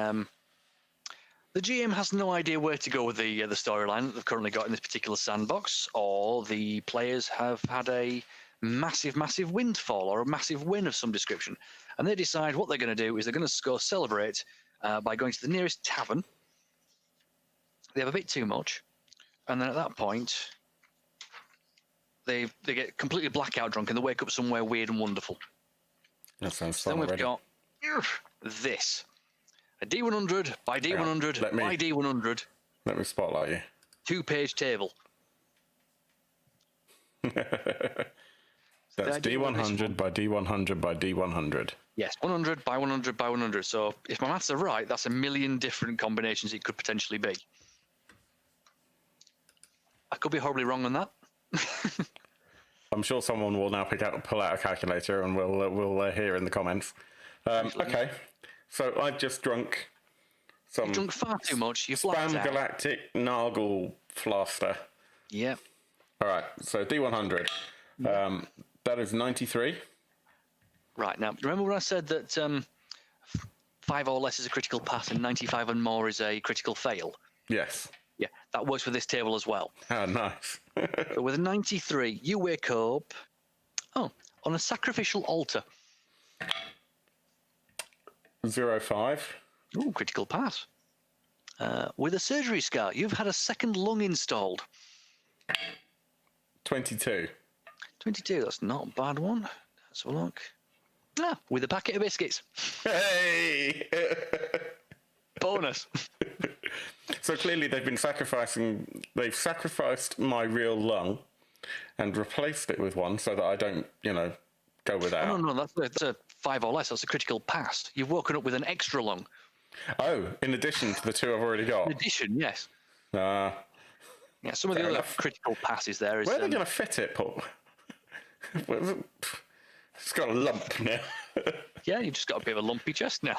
the GM has no idea where to go with the storyline that they've currently got in this particular sandbox, or the players have had a massive windfall or a massive win of some description, and they decide what they're going to do is they're going to go celebrate by going to the nearest tavern. They have a bit too much, and then at that point, they get completely blackout drunk and they wake up somewhere weird and wonderful. That sounds fun. Then we've got this. A D100 by D100 by D100. Let me spotlight you. 2-page table. That's D100 by D100 by D100. Yes, 100 by 100 by 100. So if my maths are right, that's a million different combinations it could potentially be. I could be horribly wrong on that. I'm sure someone will now pull out a calculator and we'll hear in the comments. Okay, so I've just drunk some. You've drunk far too much. You've blacked out. Galactic Nargle Flaster. Yep. All right, so D100. That is 93. Right, now, remember when I said that 5 or less is a critical pass and 95 and more is a critical fail? Yes. Yeah, that works for this table as well. Oh, nice. So with a 93, you wake up, on a sacrificial altar. 05. Ooh, critical pass. With a surgery scar, you've had a second lung installed. 22. 22. That's not a bad one. Let's have a look. Ah, with a packet of biscuits. Hey! Bonus. So clearly they've sacrificed my real lung and replaced it with one so that I don't, go without. Oh, no, that's a 5 or less. That's a critical pass. You've woken up with an extra lung. Oh, in addition to the 2 I've already got. In addition, yes. Yeah, Some of the other critical passes there is. Where are they going to fit it, Paul? It's got a lump now. Yeah, you've just got a bit of a lumpy chest now.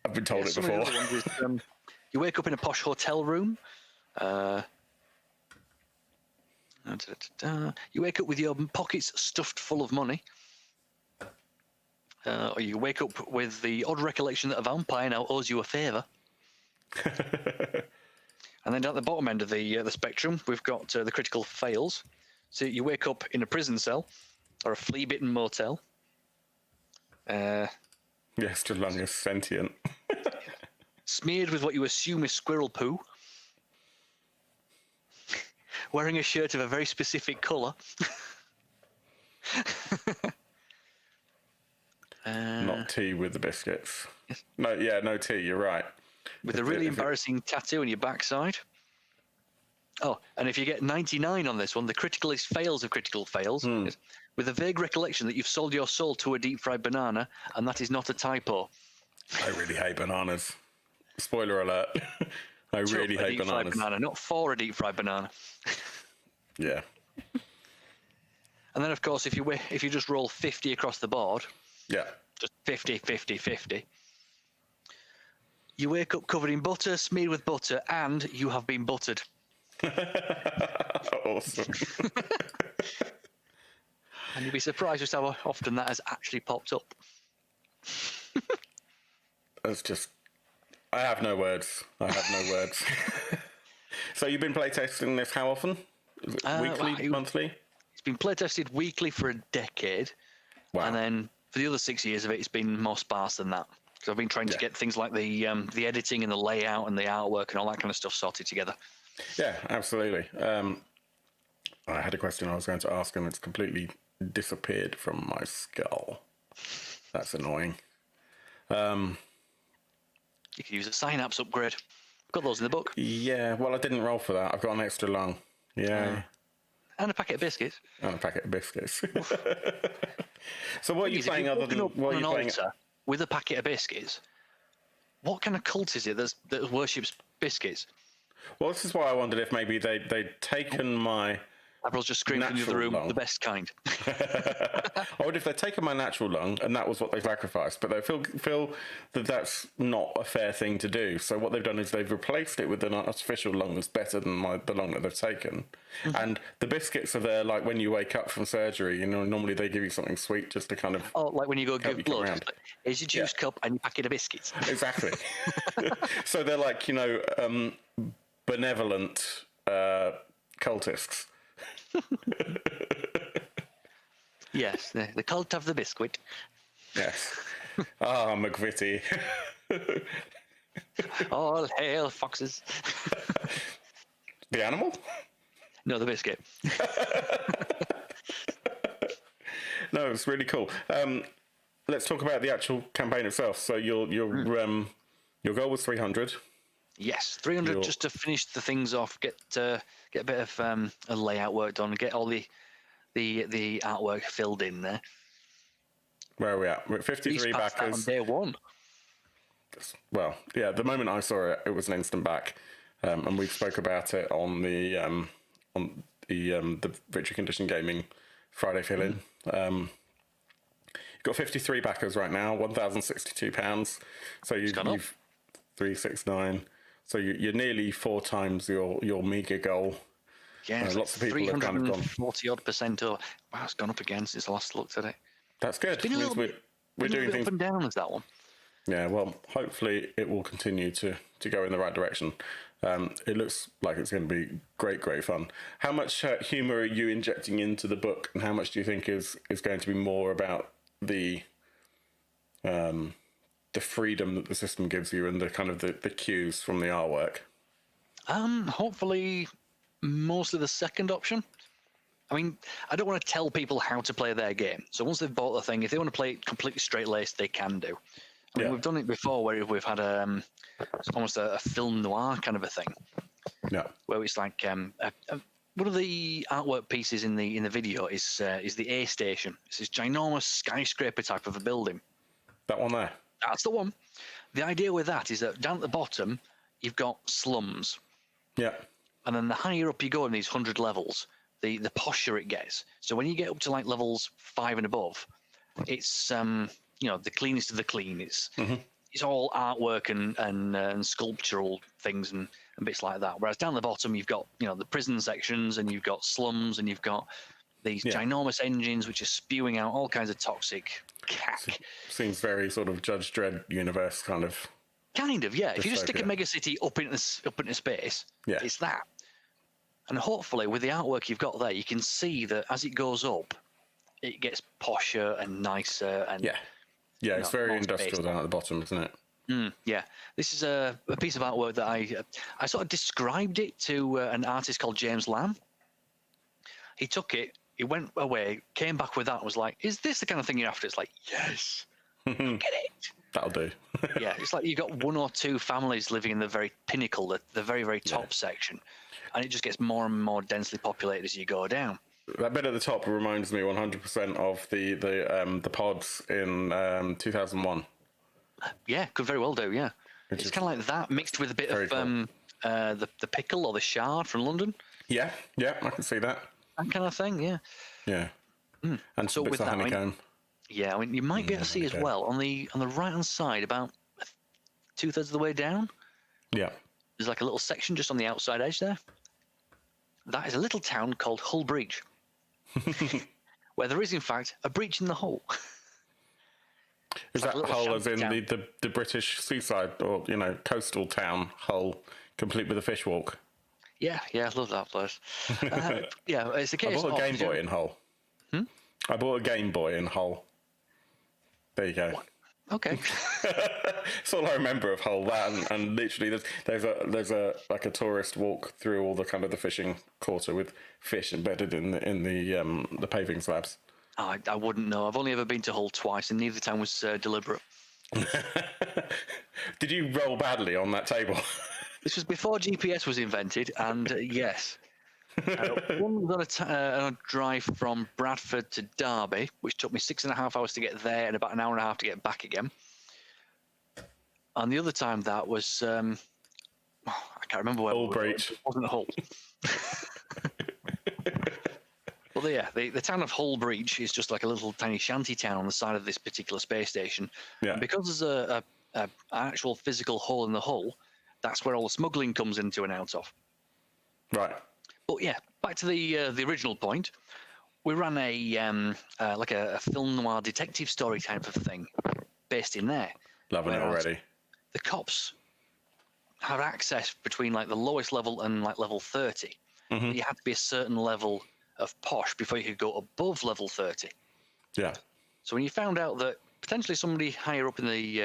I've been told it Some of the before. other ones is, you wake up in a posh hotel room. You wake up with your pockets stuffed full of money. Or you wake up with the odd recollection that a vampire now owes you a favour. And then at the bottom end of the spectrum, we've got the critical fails. So you wake up in a prison cell or a flea-bitten motel. Yes, the lung is sentient. Smeared with what you assume is squirrel poo. Wearing a shirt of a very specific colour. Not tea with the biscuits. No tea, you're right. With a really embarrassing tattoo on your backside. Oh, and if you get 99 on this one, the criticalist fails of critical fails. Is with a vague recollection that you've sold your soul to a deep-fried banana, and that is not a typo. I really hate bananas. Spoiler alert. I really hate bananas. Banana, not for a deep-fried banana. Yeah. And then, of course, if you just roll 50 across the board, Yeah. just 50, 50, 50, you wake up covered in butter, smeared with butter, and you have been buttered. Awesome. And you'll be surprised just how often that has actually popped up. That's just... I have no words. So you've been playtesting this how often? Is it weekly, monthly? It's been playtested weekly for a decade. Wow. And then for the other 6 years of it, it's been more sparse than that. Because I've been trying to get things like the editing and the layout and the artwork and all that kind of stuff sorted together. Yeah, absolutely. I had a question I was going to ask and it's completely disappeared from my skull. That's annoying. You could use a synapse upgrade. Got those in the book. Yeah, well, I didn't roll for that. I've got an extra lung. Yeah. And a packet of biscuits. And a packet of biscuits. So what are you playing other than... What are you playing? With a packet of biscuits, what kind of cult is it that worships biscuits? Well, this is why I wondered if maybe they'd taken my... Avril's just screamed from the other room, lung. the best kind. I wonder if they'd taken my natural lung and that was what they sacrificed, but they feel that that's not a fair thing to do. So what they've done is they've replaced it with an artificial lung that's better than the lung that they've taken. Mm-hmm. And the biscuits are there like when you wake up from surgery, normally they give you something sweet just to kind of... Oh, like when you go give blood. Like, here's your juice cup and your packet of biscuits. Exactly. So they're like, benevolent cultists. Yes, the cult of the biscuit. Yes. Ah, McVitie. All hail foxes. The animal? No, the biscuit. No, it's really cool. Let's talk about the actual campaign itself. So your goal was 300. Yes, 300 just to finish the things off, get a bit of a layout work done, get all the artwork filled in there. Where are we at? We're at 53 backers. On day one. Well, yeah, the moment I saw it, it was an instant back, and we spoke about it on the Victory Condition Gaming Friday fill-in. You've got 53 backers right now, £1,062. So you've 369. So you're nearly 4 times your meager goal. Yeah, lots of people have kind of gone 40-odd% over. Wow, it's gone up again since I last looked at it. That's good. It's been a little bit, we're doing things up and down as that one. Yeah, well, hopefully it will continue to go in the right direction. It looks like it's going to be great fun. How much humour are you injecting into the book, and how much do you think is going to be more about the freedom that the system gives you and the kind of the cues from the artwork? Hopefully mostly the second option. I mean, I don't want to tell people how to play their game. So once they've bought the thing, if they want to play it completely straight-laced, they can do. I mean, we've done it before where we've had it's almost a film noir kind of a thing. Yeah. Where it's like one of the artwork pieces in the video is the A station. It's this ginormous skyscraper type of a building. That one there. That's the one. The idea with that is that down at the bottom, you've got slums. Yeah. And then the higher up you go in these 100 levels, the posher it gets. So when you get up to like levels 5 and above, it's the cleanest of the clean. It's all artwork and sculptural things and bits like that. Whereas down the bottom, you've got the prison sections, and you've got slums, and you've got these ginormous engines which are spewing out all kinds of toxic cack. Seems very sort of Judge Dredd universe kind of. Kind of, yeah. If you just stick a megacity up into space, it's that. And hopefully, with the artwork you've got there, you can see that as it goes up, it gets posher and nicer and it's very industrial down at the bottom, isn't it? Yeah, this is a piece of artwork that I sort of described it to an artist called James Lamb. He took it, he went away, came back with that, and was like, "Is this the kind of thing you're after?" It's like, yes, get it. That'll do. Yeah, it's like you've got one or two families living in the very pinnacle, the very, very top section, and it just gets more and more densely populated as you go down. That bit at the top reminds me 100% of the pods in 2001. Yeah, could very well do. Yeah, it's kind of like that mixed with a bit of cool. The pickle or the shard from London. Yeah, I can see that. That kind of thing. Yeah. Yeah. And so with that, honeycomb. I mean, you might be able to see as well on the right hand side, about 2/3 of the way down. Yeah. There's like a little section just on the outside edge there. That is a little town called Hull Breach, where there is in fact a breach in the hull. Is that Hull as in the British seaside or coastal town Hull, complete with a fish walk? Yeah, I love that place. It's a case. I bought a Game Boy in Hull. I bought a Game Boy in Hull. There you go. What? Okay. That's all I remember of Hull. That and literally, there's a like a tourist walk through all the kind of the fishing quarter with fish embedded in the paving slabs. I wouldn't know. I've only ever been to Hull twice, and neither time was deliberate. Did you roll badly on that table? This was before GPS was invented, and yes. One was on a drive from Bradford to Derby, which took me 6.5 hours to get there and about an hour and a half to get back again. And the other time that was, I can't remember where. Orbreach. It wasn't Hull. Well, yeah, the town of Hull Breach is just like a little tiny shanty town on the side of this particular space station. Yeah. And because there's an actual physical hole in the hull, that's where all the smuggling comes into and out of. Right. But yeah, back to the original point. We ran like a film noir detective story type of thing based in there. Loving it already. The cops have access between like the lowest level and like level 30. Mm-hmm. You had to be a certain level of posh before you could go above level 30. Yeah. So when you found out that potentially somebody higher up in the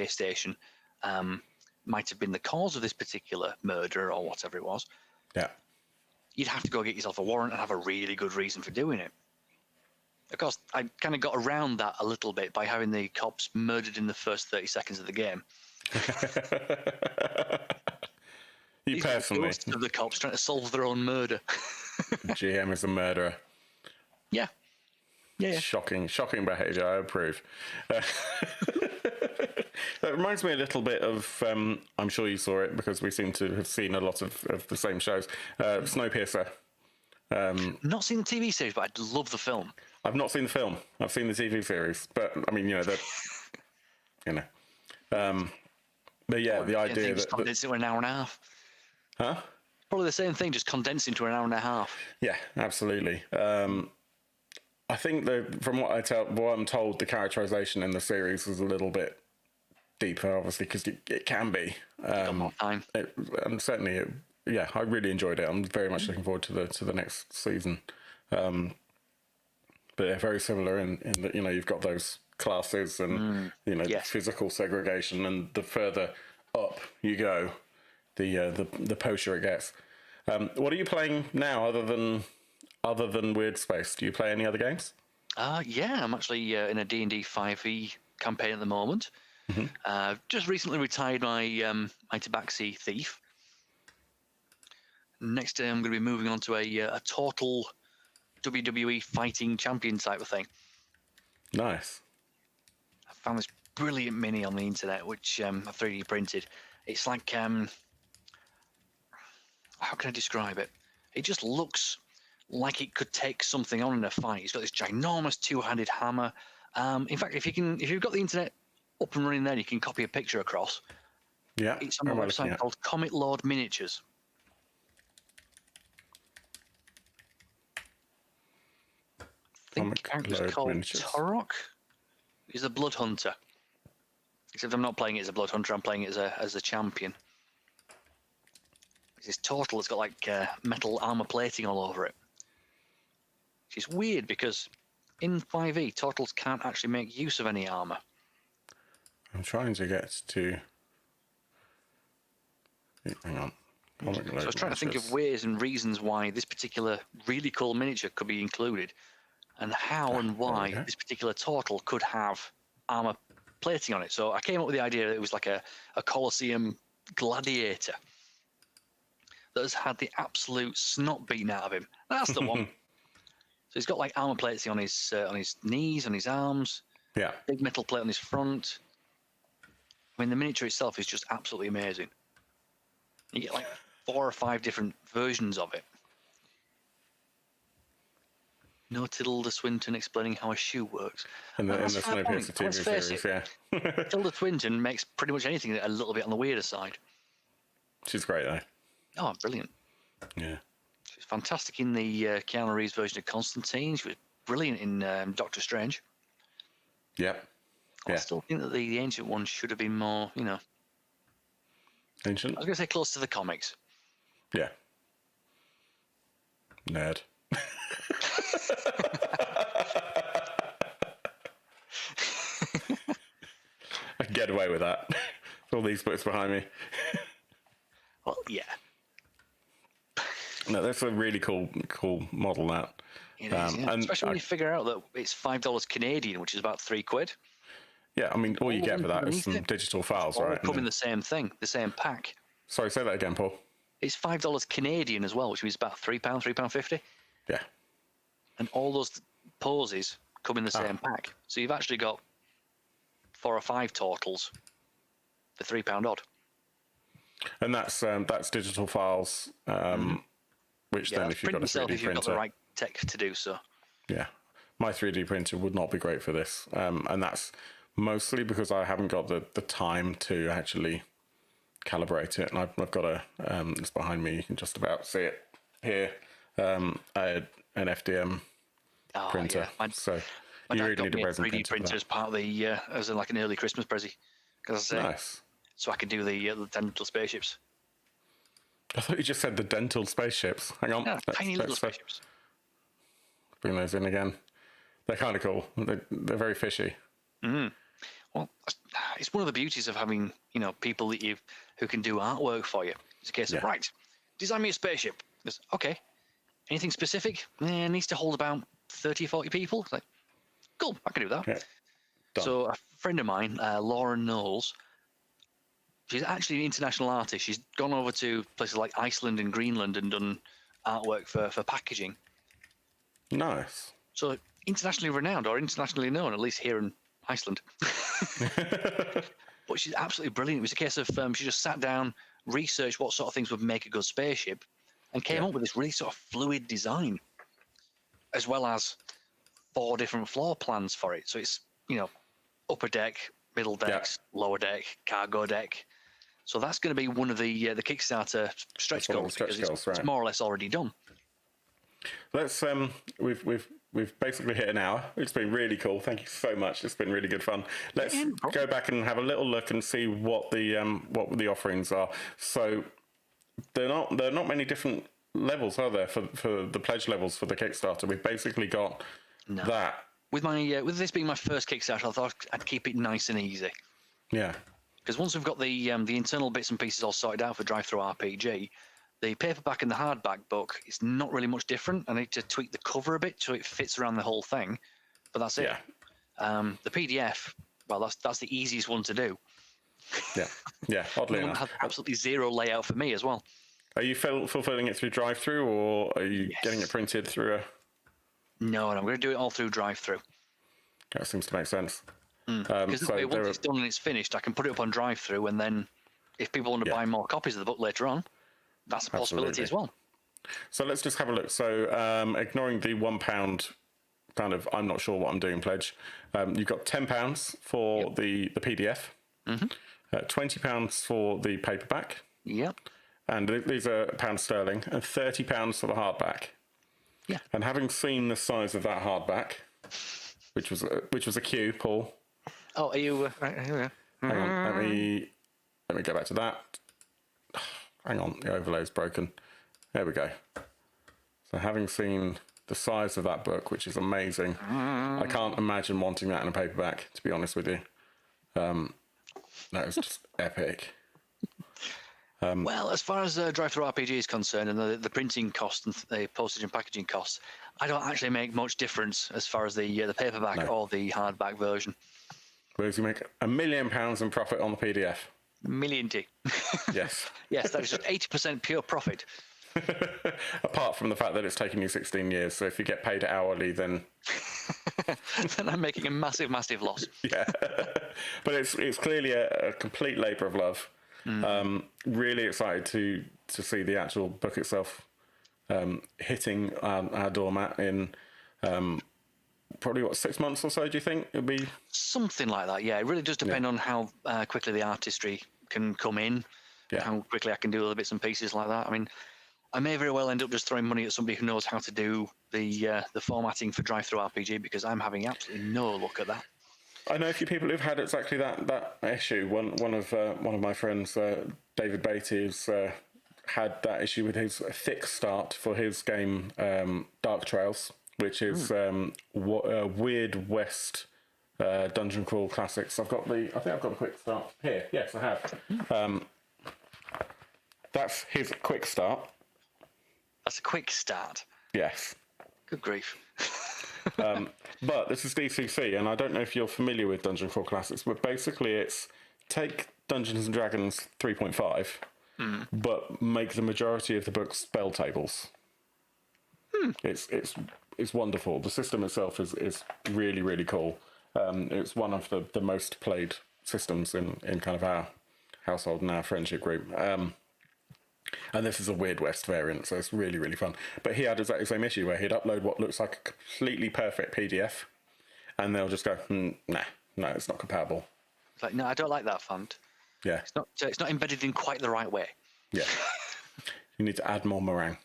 A station might have been the cause of this particular murder or whatever it was, yeah, you'd have to go get yourself a warrant and have a really good reason for doing it. Of course, I kind of got around that a little bit by having the cops murdered in the first 30 seconds of the game. You personally? Of the cops trying to solve their own murder. GM is a murderer. Yeah. Shocking behaviour. I approve. That reminds me a little bit of. I'm sure you saw it because we seem to have seen a lot of the same shows. Snowpiercer. Not seen the TV series, but I love the film. I've not seen the film. I've seen the TV series, but I mean, but yeah, the idea that condense it to an hour and a half. Huh? Probably the same thing, just condensed into an hour and a half. Yeah, absolutely. I think that from what I'm told, the characterization in the series is a little bit deeper, obviously, because it can be. More time. And certainly, I really enjoyed it. I'm very much looking forward to the next season. But yeah, very similar in that you've got those classes and physical segregation, and the further up you go, the posher it gets. What are you playing now, other than other than Weirdspace? Do you play any other games? Yeah, I'm actually in a D&D 5e campaign at the moment. Just recently retired my my Tabaxi Thief. Next, I'm going to be moving on to a total WWE fighting champion type of thing. Nice. I found this brilliant mini on the internet, which I've 3D printed. It's like, how can I describe it? It just looks like it could take something on in a fight. It's got this ginormous two-handed hammer. In fact, if you've got the internet up and running there, you can copy a picture across. Yeah. It's on a website called Comet Lord Miniatures. I think the character's called Torok. He's a blood hunter. Except I'm not playing it as a blood hunter. I'm playing it as a champion. It's this turtle that's got like metal armor plating all over it. Which is weird because in 5e, turtles can't actually make use of any armor. I'm trying to get to. Hang on. So I was trying to think of ways and reasons why this particular really cool miniature could be included, and how and why this particular turtle could have armor plating on it. So I came up with the idea that it was like a Colosseum gladiator that has had the absolute snot beaten out of him. That's the one. So he's got like armor plating on his knees, on his arms. Yeah. Big metal plate on his front. I mean, the miniature itself is just absolutely amazing. You get like 4 or 5 different versions of it. No Tilda Swinton explaining how a shoe works. In the Snowpiercer TV series, yeah. Tilda Swinton makes pretty much anything a little bit on the weirder side. She's great, though. Oh, brilliant. Yeah. She was fantastic in the Keanu Reeves version of Constantine. She was brilliant in Doctor Strange. Yep. I still think that the ancient one should have been more, Ancient? I was going to say close to the comics. Yeah. Nerd. I can get away with that. All these books behind me. Well, yeah. No, that's a really cool model, that. It is, yeah. Especially when you figure out that it's $5 Canadian, which is about £3. Yeah, I mean, all you get for that is some digital files, right? Come in the same thing, the same pack. Sorry, say that again, Paul. It's $5 Canadian as well, which means about £3.50. Yeah. And all those poses come in the same pack. So you've actually got 4 or 5 turtles for £3 odd. And that's digital files, which then if you've got a 3D printer, if you've got the right tech to do so. Yeah, my 3D printer would not be great for this, and that's mostly because I haven't got the time to actually calibrate it. And I've got it's behind me. You can just about see it here. An FDM printer. Yeah. So you really need a resin 3D printer as part of the as like an early Christmas present. Nice. So I could do the dental spaceships. I thought you just said the dental spaceships. Hang on. Yeah, tiny little spaceships. Bring those in again. They're kind of cool. They're very fishy. Well, it's one of the beauties of having people that who can do artwork for you. It's a case of right, design me a spaceship. It's, okay. Anything specific? It needs to hold about 30 or 40 people. It's like, cool, I can do that. Yeah. So a friend of mine, Laura Knowles, she's actually an international artist. She's gone over to places like Iceland and Greenland and done artwork for packaging. Nice. So internationally renowned, or internationally known, at least here in Iceland. But she's absolutely brilliant. It was a case of she just sat down, researched what sort of things would make a good spaceship, and came up with this really sort of fluid design, as well as 4 different floor plans for it. So it's upper deck, middle decks, lower deck, cargo deck. So that's going to be one of the Kickstarter stretch goals, because it's more or less already done. Let's we've basically hit an hour. It's been really cool. Thank you so much. It's been really good fun. Let's go back and have a little look and see what the offerings are. So there are not many different levels, are there, for the pledge levels for the Kickstarter? We've basically got that. With this being my first Kickstarter, I thought I'd keep it nice and easy. Yeah. Because once we've got the internal bits and pieces all sorted out for Drive-Thru RPG, The paperback and the hardback book is not really much different. I need to tweak the cover a bit so it fits around the whole thing, but that's it. The PDF, well, that's the easiest one to do. Yeah. Oddly It enough, has absolutely zero layout for me as well. are you fulfilling it through drive-through, or are you getting it printed through a? No, and I'm going to do it all through drive-through. That seems to make sense. Because once it's done and it's finished, I can put it up on drive-through, and then if people want to buy more copies of the book later on, that's a possibility as well. So let's just have a look. So ignoring the £1 kind of I'm not sure what I'm doing pledge, you've got £10 for the PDF, £20 for the paperback. Yep. And these are pound sterling, and £30 for the hardback. Yeah. And having seen the size of that hardback, which was a queue, Paul. Oh, are you? Right here. Hang on, let me go back to that. Hang on, the overlay's broken. There we go. So having seen the size of that book, which is amazing, I can't imagine wanting that in a paperback, to be honest with you. That is just epic. Well, as far as drive-through RPG is concerned, and the printing cost and the postage and packaging costs, I don't actually make much difference as far as the paperback or the hardback version. Whereas you make £1 million in profit on the PDF. Million D. Yes. Yes, that is just 80% pure profit. Apart from the fact that it's taken you 16 years, so if you get paid hourly, then then I'm making a massive, massive loss. Yeah. But it's clearly a complete labour of love. Really excited to see the actual book itself hitting our doormat in probably 6 months or so. Do you think it'll be something like that? Yeah, it really does depend on how quickly the artistry can come in, how quickly I can do other bits and pieces like that. I mean, I may very well end up just throwing money at somebody who knows how to do the formatting for drive-through RPG, because I'm having absolutely no luck at that. I know a few people who've had exactly that issue. One of my friends, David Beatty's, had that issue with his thick start for his game Dark Trails, which is Weird West dungeon crawl classics. I think I've got the quick start here. Yes, I have. That's his quick start. That's a quick start. Yes. Good grief. But this is DCC, and I don't know if you're familiar with Dungeon Crawl Classics, but basically it's take Dungeons & Dragons 3.5, but make the majority of the book spell tables. It's wonderful. The system itself is really, really cool. It's one of the most played systems in kind of our household and our friendship group. And this is a Weird West variant, so it's really, really fun. But he had exactly the same issue where he'd upload what looks like a completely perfect PDF, and they'll just go, no, it's not compatible. It's like, no, I don't like that font. Yeah. It's not embedded in quite the right way. Yeah. You need to add more meringue.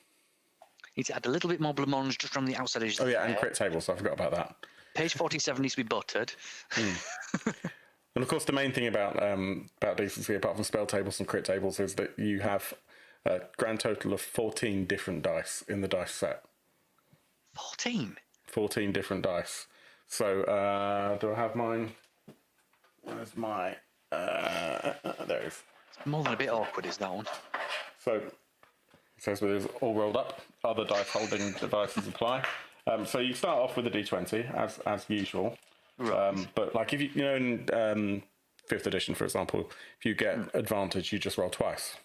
You need to add a little bit more blancmange just from the outside edges. Oh, yeah, and crit tables, I forgot about that. Page 47 needs to be buttered. And, of course, the main thing about DCC, apart from spell tables and crit tables, is that you have a grand total of 14 different dice in the dice set. 14? 14 different dice. So, do I have mine? Where's my... there it is. It's more than a bit awkward, is that one? So, it says with it all rolled up. Other dice holding devices apply. So you start off with a D20, as usual. Right. But, like, if you know, in 5th edition, for example, if you get advantage, you just roll twice.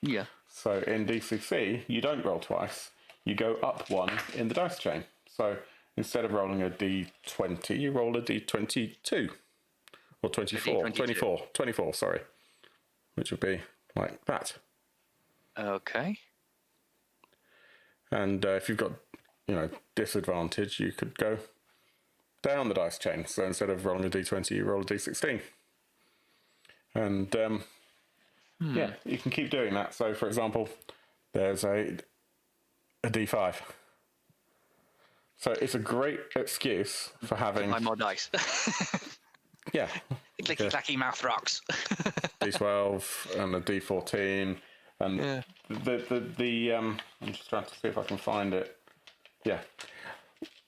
Yeah. So in DCC, you don't roll twice. You go up one in the dice chain. So instead of rolling a D20, you roll a D22. Or 24. 24, sorry. Which would be like that. Okay. And if you've got, disadvantage, you could go down the dice chain. So instead of rolling a D20, you roll a D16. And... yeah, you can keep doing that. So, for example, there's a D5. So it's a great excuse for having... Buy more dice. Yeah. Clicky-clacky mouth rocks. D12 and a D14. And the I'm just trying to see if I can find it. Yeah.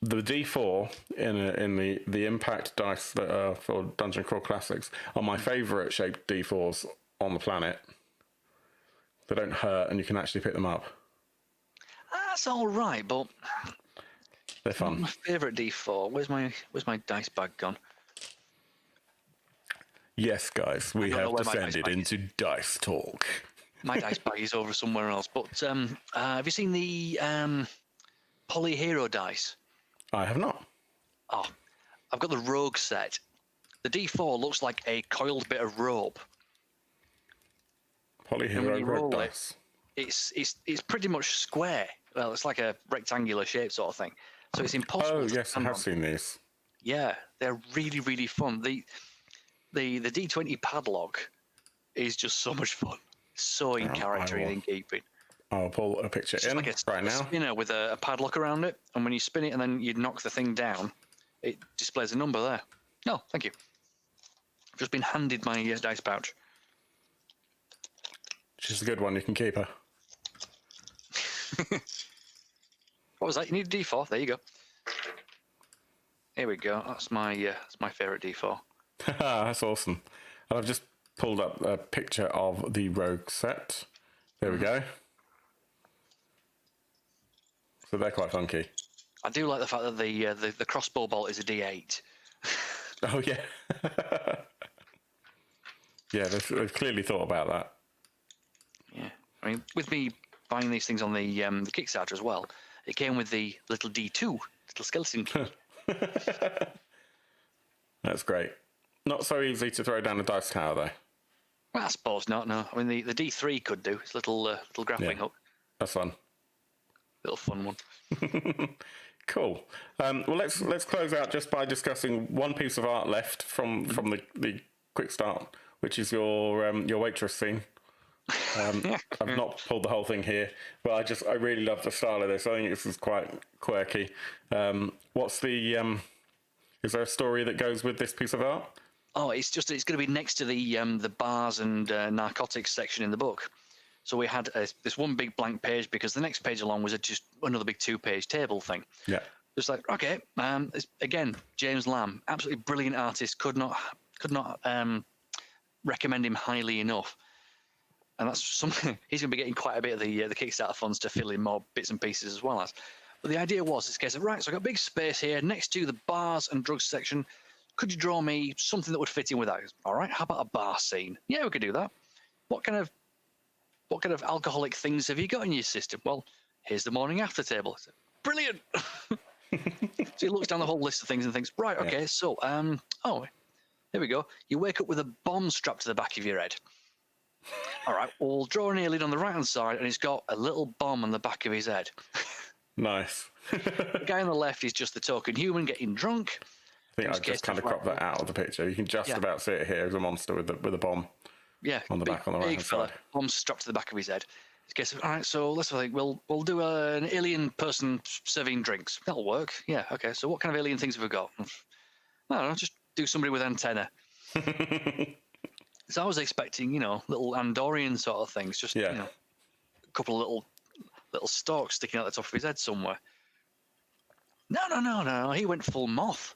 The D4 in the impact dice that are for Dungeon Crawl Classics are my favourite shaped D4s on the planet. They don't hurt, and you can actually pick them up. That's all right, but They're fun. my favourite D4. Where's my dice bag gone? Yes, guys, we have descended into dice talk. My dice bag is over somewhere else. But have you seen the Poly Hero dice? I have not. Oh, I've got the Rogue set. The D4 looks like a coiled bit of rope. Polyhero red dice. It's pretty much square. Well, it's like a rectangular shape sort of thing. So it's impossible. Oh yes, I have seen these. Yeah, they're really, really fun. The D20 padlock is just so much fun. So in character and in keeping. I'll pull a picture in like right now. Spinner with a padlock around it, and when you spin it and then you knock the thing down, it displays a number there. No, thank you. I've just been handed my dice pouch. She's a good one. You can keep her. What was that? You need a D4. There you go. Here we go. That's my favourite D4. That's awesome. And I've just pulled up a picture of the Rogue set. There we go. So they're quite funky. I do like the fact that the crossbow bolt is a D8. Oh yeah. Yeah, they've clearly thought about that. Yeah, I mean, with me buying these things on the Kickstarter as well, it came with the little D2, little skeleton key. That's great. Not so easy to throw down a dice tower though. Well, I suppose not. No, I mean the D3 could do. It's a little grappling hook. That's fun. Little fun one. Cool. Well, let's close out just by discussing one piece of art left from the quick start, which is your waitress scene. I've not pulled the whole thing here, but I really love the style of this. I think this is quite quirky. What's the is there a story that goes with this piece of art? Oh, it's going to be next to the bars and narcotics section in the book. So we had this one big blank page because the next page along was just another big 2-page table thing. Yeah. Just like, okay, again, James Lamb, absolutely brilliant artist. Could not recommend him highly enough. And that's something he's going to be getting quite a bit of the Kickstarter funds to fill in more bits and pieces as well as. But the idea was, it's a case of, right, so I've got a big space here next to the bars and drugs section. Could you draw me something that would fit in with that? All right, how about a bar scene? Yeah, we could do that. What kind of alcoholic things have you got in your system? Well, here's the morning after table. Said, brilliant. So he looks down the whole list of things and thinks, right, okay, so, here we go. You wake up with a bomb strapped to the back of your head. All right, we'll draw an alien on the right-hand side, and he's got a little bomb on the back of his head. Nice. The guy on the left is just the token human getting drunk. I think I've just kind of cropped that out of the picture. You can just about see it here as a monster with a bomb. Yeah, on the back on the right-hand side. Bomb strapped to the back of his head. It's all right, so let's think. We'll do an alien person serving drinks. That'll work. Yeah, okay. So what kind of alien things have we got? I don't know. Just do somebody with antenna. So I was expecting, little Andorian sort of things. Just a couple of little stalks sticking out the top of his head somewhere. No. He went full moth.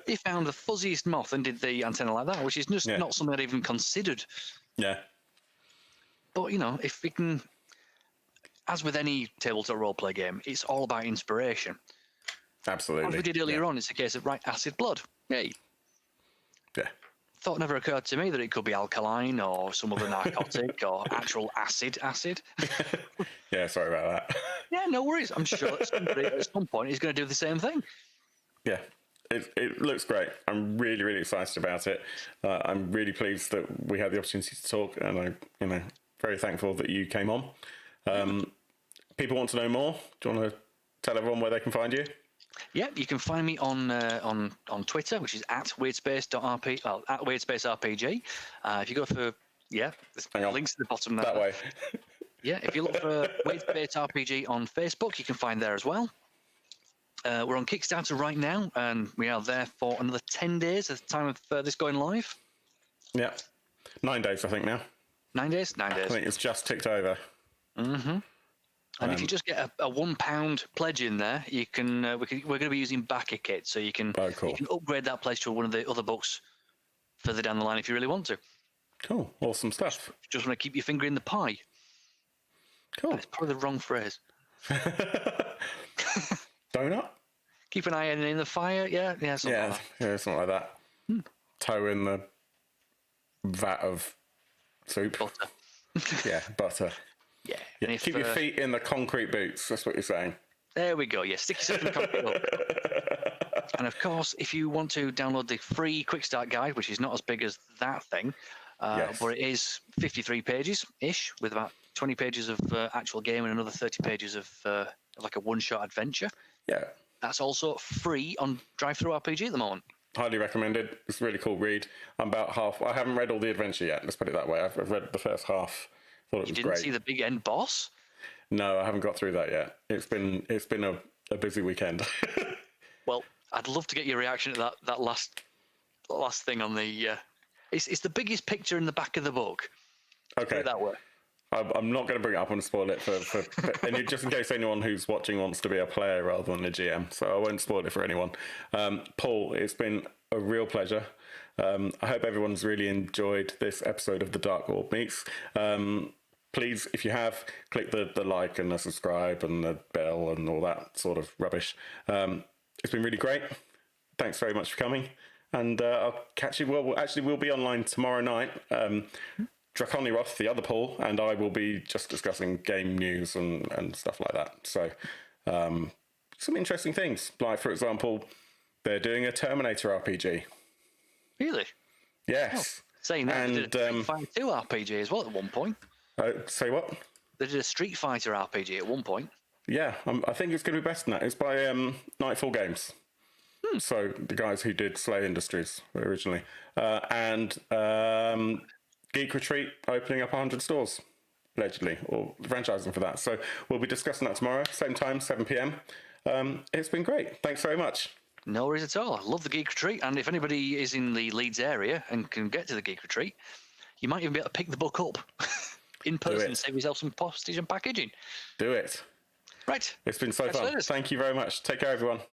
He found the fuzziest moth and did the antenna like that, which is just not something I'd even considered. Yeah. But, if we can, as with any tabletop roleplay game, it's all about inspiration. Absolutely. As we did earlier on, it's a case of, right, acid blood. Yay. Yeah. Thought never occurred to me that it could be alkaline or some other narcotic or actual acid. Yeah, sorry about that. Yeah, no worries. I'm sure at some point he's going to do the same thing. Yeah. It looks great. I'm really, really excited about it. I'm really pleased that we had the opportunity to talk, and I'm, very thankful that you came on. People want to know more. Do you want to tell everyone where they can find you? Yeah, you can find me on Twitter, which is at Weirdspace.rp. Well, at WeirdspaceRPG. If you go for there's links at the bottom there. That way. Yeah, if you look for Weirdspace RPG on Facebook, you can find there as well. We're on Kickstarter right now, and we are there for another 10 days at the time of this going live. Yeah. 9 days, I think, now. 9 days? 9 days. I think it's just ticked over. Mm-hmm. And if you just get a £1 pledge in there, you can. We're going to be using backer kit, so you can you can upgrade that pledge to one of the other books further down the line if you really want to. Cool. Awesome stuff. Just want to keep your finger in the pie. Cool. That's probably the wrong phrase. Donut? Keep an eye in the fire. Yeah, something Yeah, like yeah, something like that. Toe in the vat of soup. that. Butter. Yeah, butter. Yeah. Yeah, And if, keep your feet in the concrete boots. That's what you're saying. There we go. Yeah, stick yourself in the concrete. And of course, if you want to download the free Quick Start Guide, which is not as big as that thing, Yes. but it is 53 pages-ish, with about 20 pages of actual game and another 30 pages of like a one-shot adventure. Yeah, That's also free on Drive-Thru RPG at the moment. highly recommended. It's a really cool read. I'm about half. I haven't read all the adventure yet. Let's put it that way. I've read the first half. Thought it was You didn't great. see the big end boss? No, I haven't got through that yet. It's been a busy weekend. Well, I'd love to get your reaction to that last thing on the. It's the biggest picture in the back of the book. Put Okay. it that way. I'm not going to bring it up and spoil it for and just in case anyone who's watching wants to be a player rather than a GM. So I won't spoil it for anyone. Paul, it's been a real pleasure. I hope everyone's really enjoyed this episode of the Dark Orb Meets. Please, if you have, click the like and the subscribe and the bell and all that sort of rubbish. It's been really great. Thanks very much for coming. And I'll catch you. We'll be online tomorrow night. Draconiroth, the other Paul, and I will be just discussing game news and stuff like that. So, some interesting things. Like, for example, they're doing a Terminator RPG. Really? Yes. Saying that, they And, did a Street Fighter 2 RPG as well at one point. Say what? They did a Street Fighter RPG at one point. Yeah, I think it's going to be better than that. It's by Nightfall Games. So, the guys who did Slay Industries originally. And Geek Retreat opening up 100 stores, allegedly, or franchising for that. So we'll be discussing that tomorrow, same time, 7 p.m. It's been great. Thanks very much. No worries at all. I love the Geek Retreat. And if anybody is in the Leeds area and can get to the Geek Retreat, you might even be able to pick the book up in person and save yourself some postage and packaging. Do it. Right. It's been so fun. Thank you very much. Take care, everyone.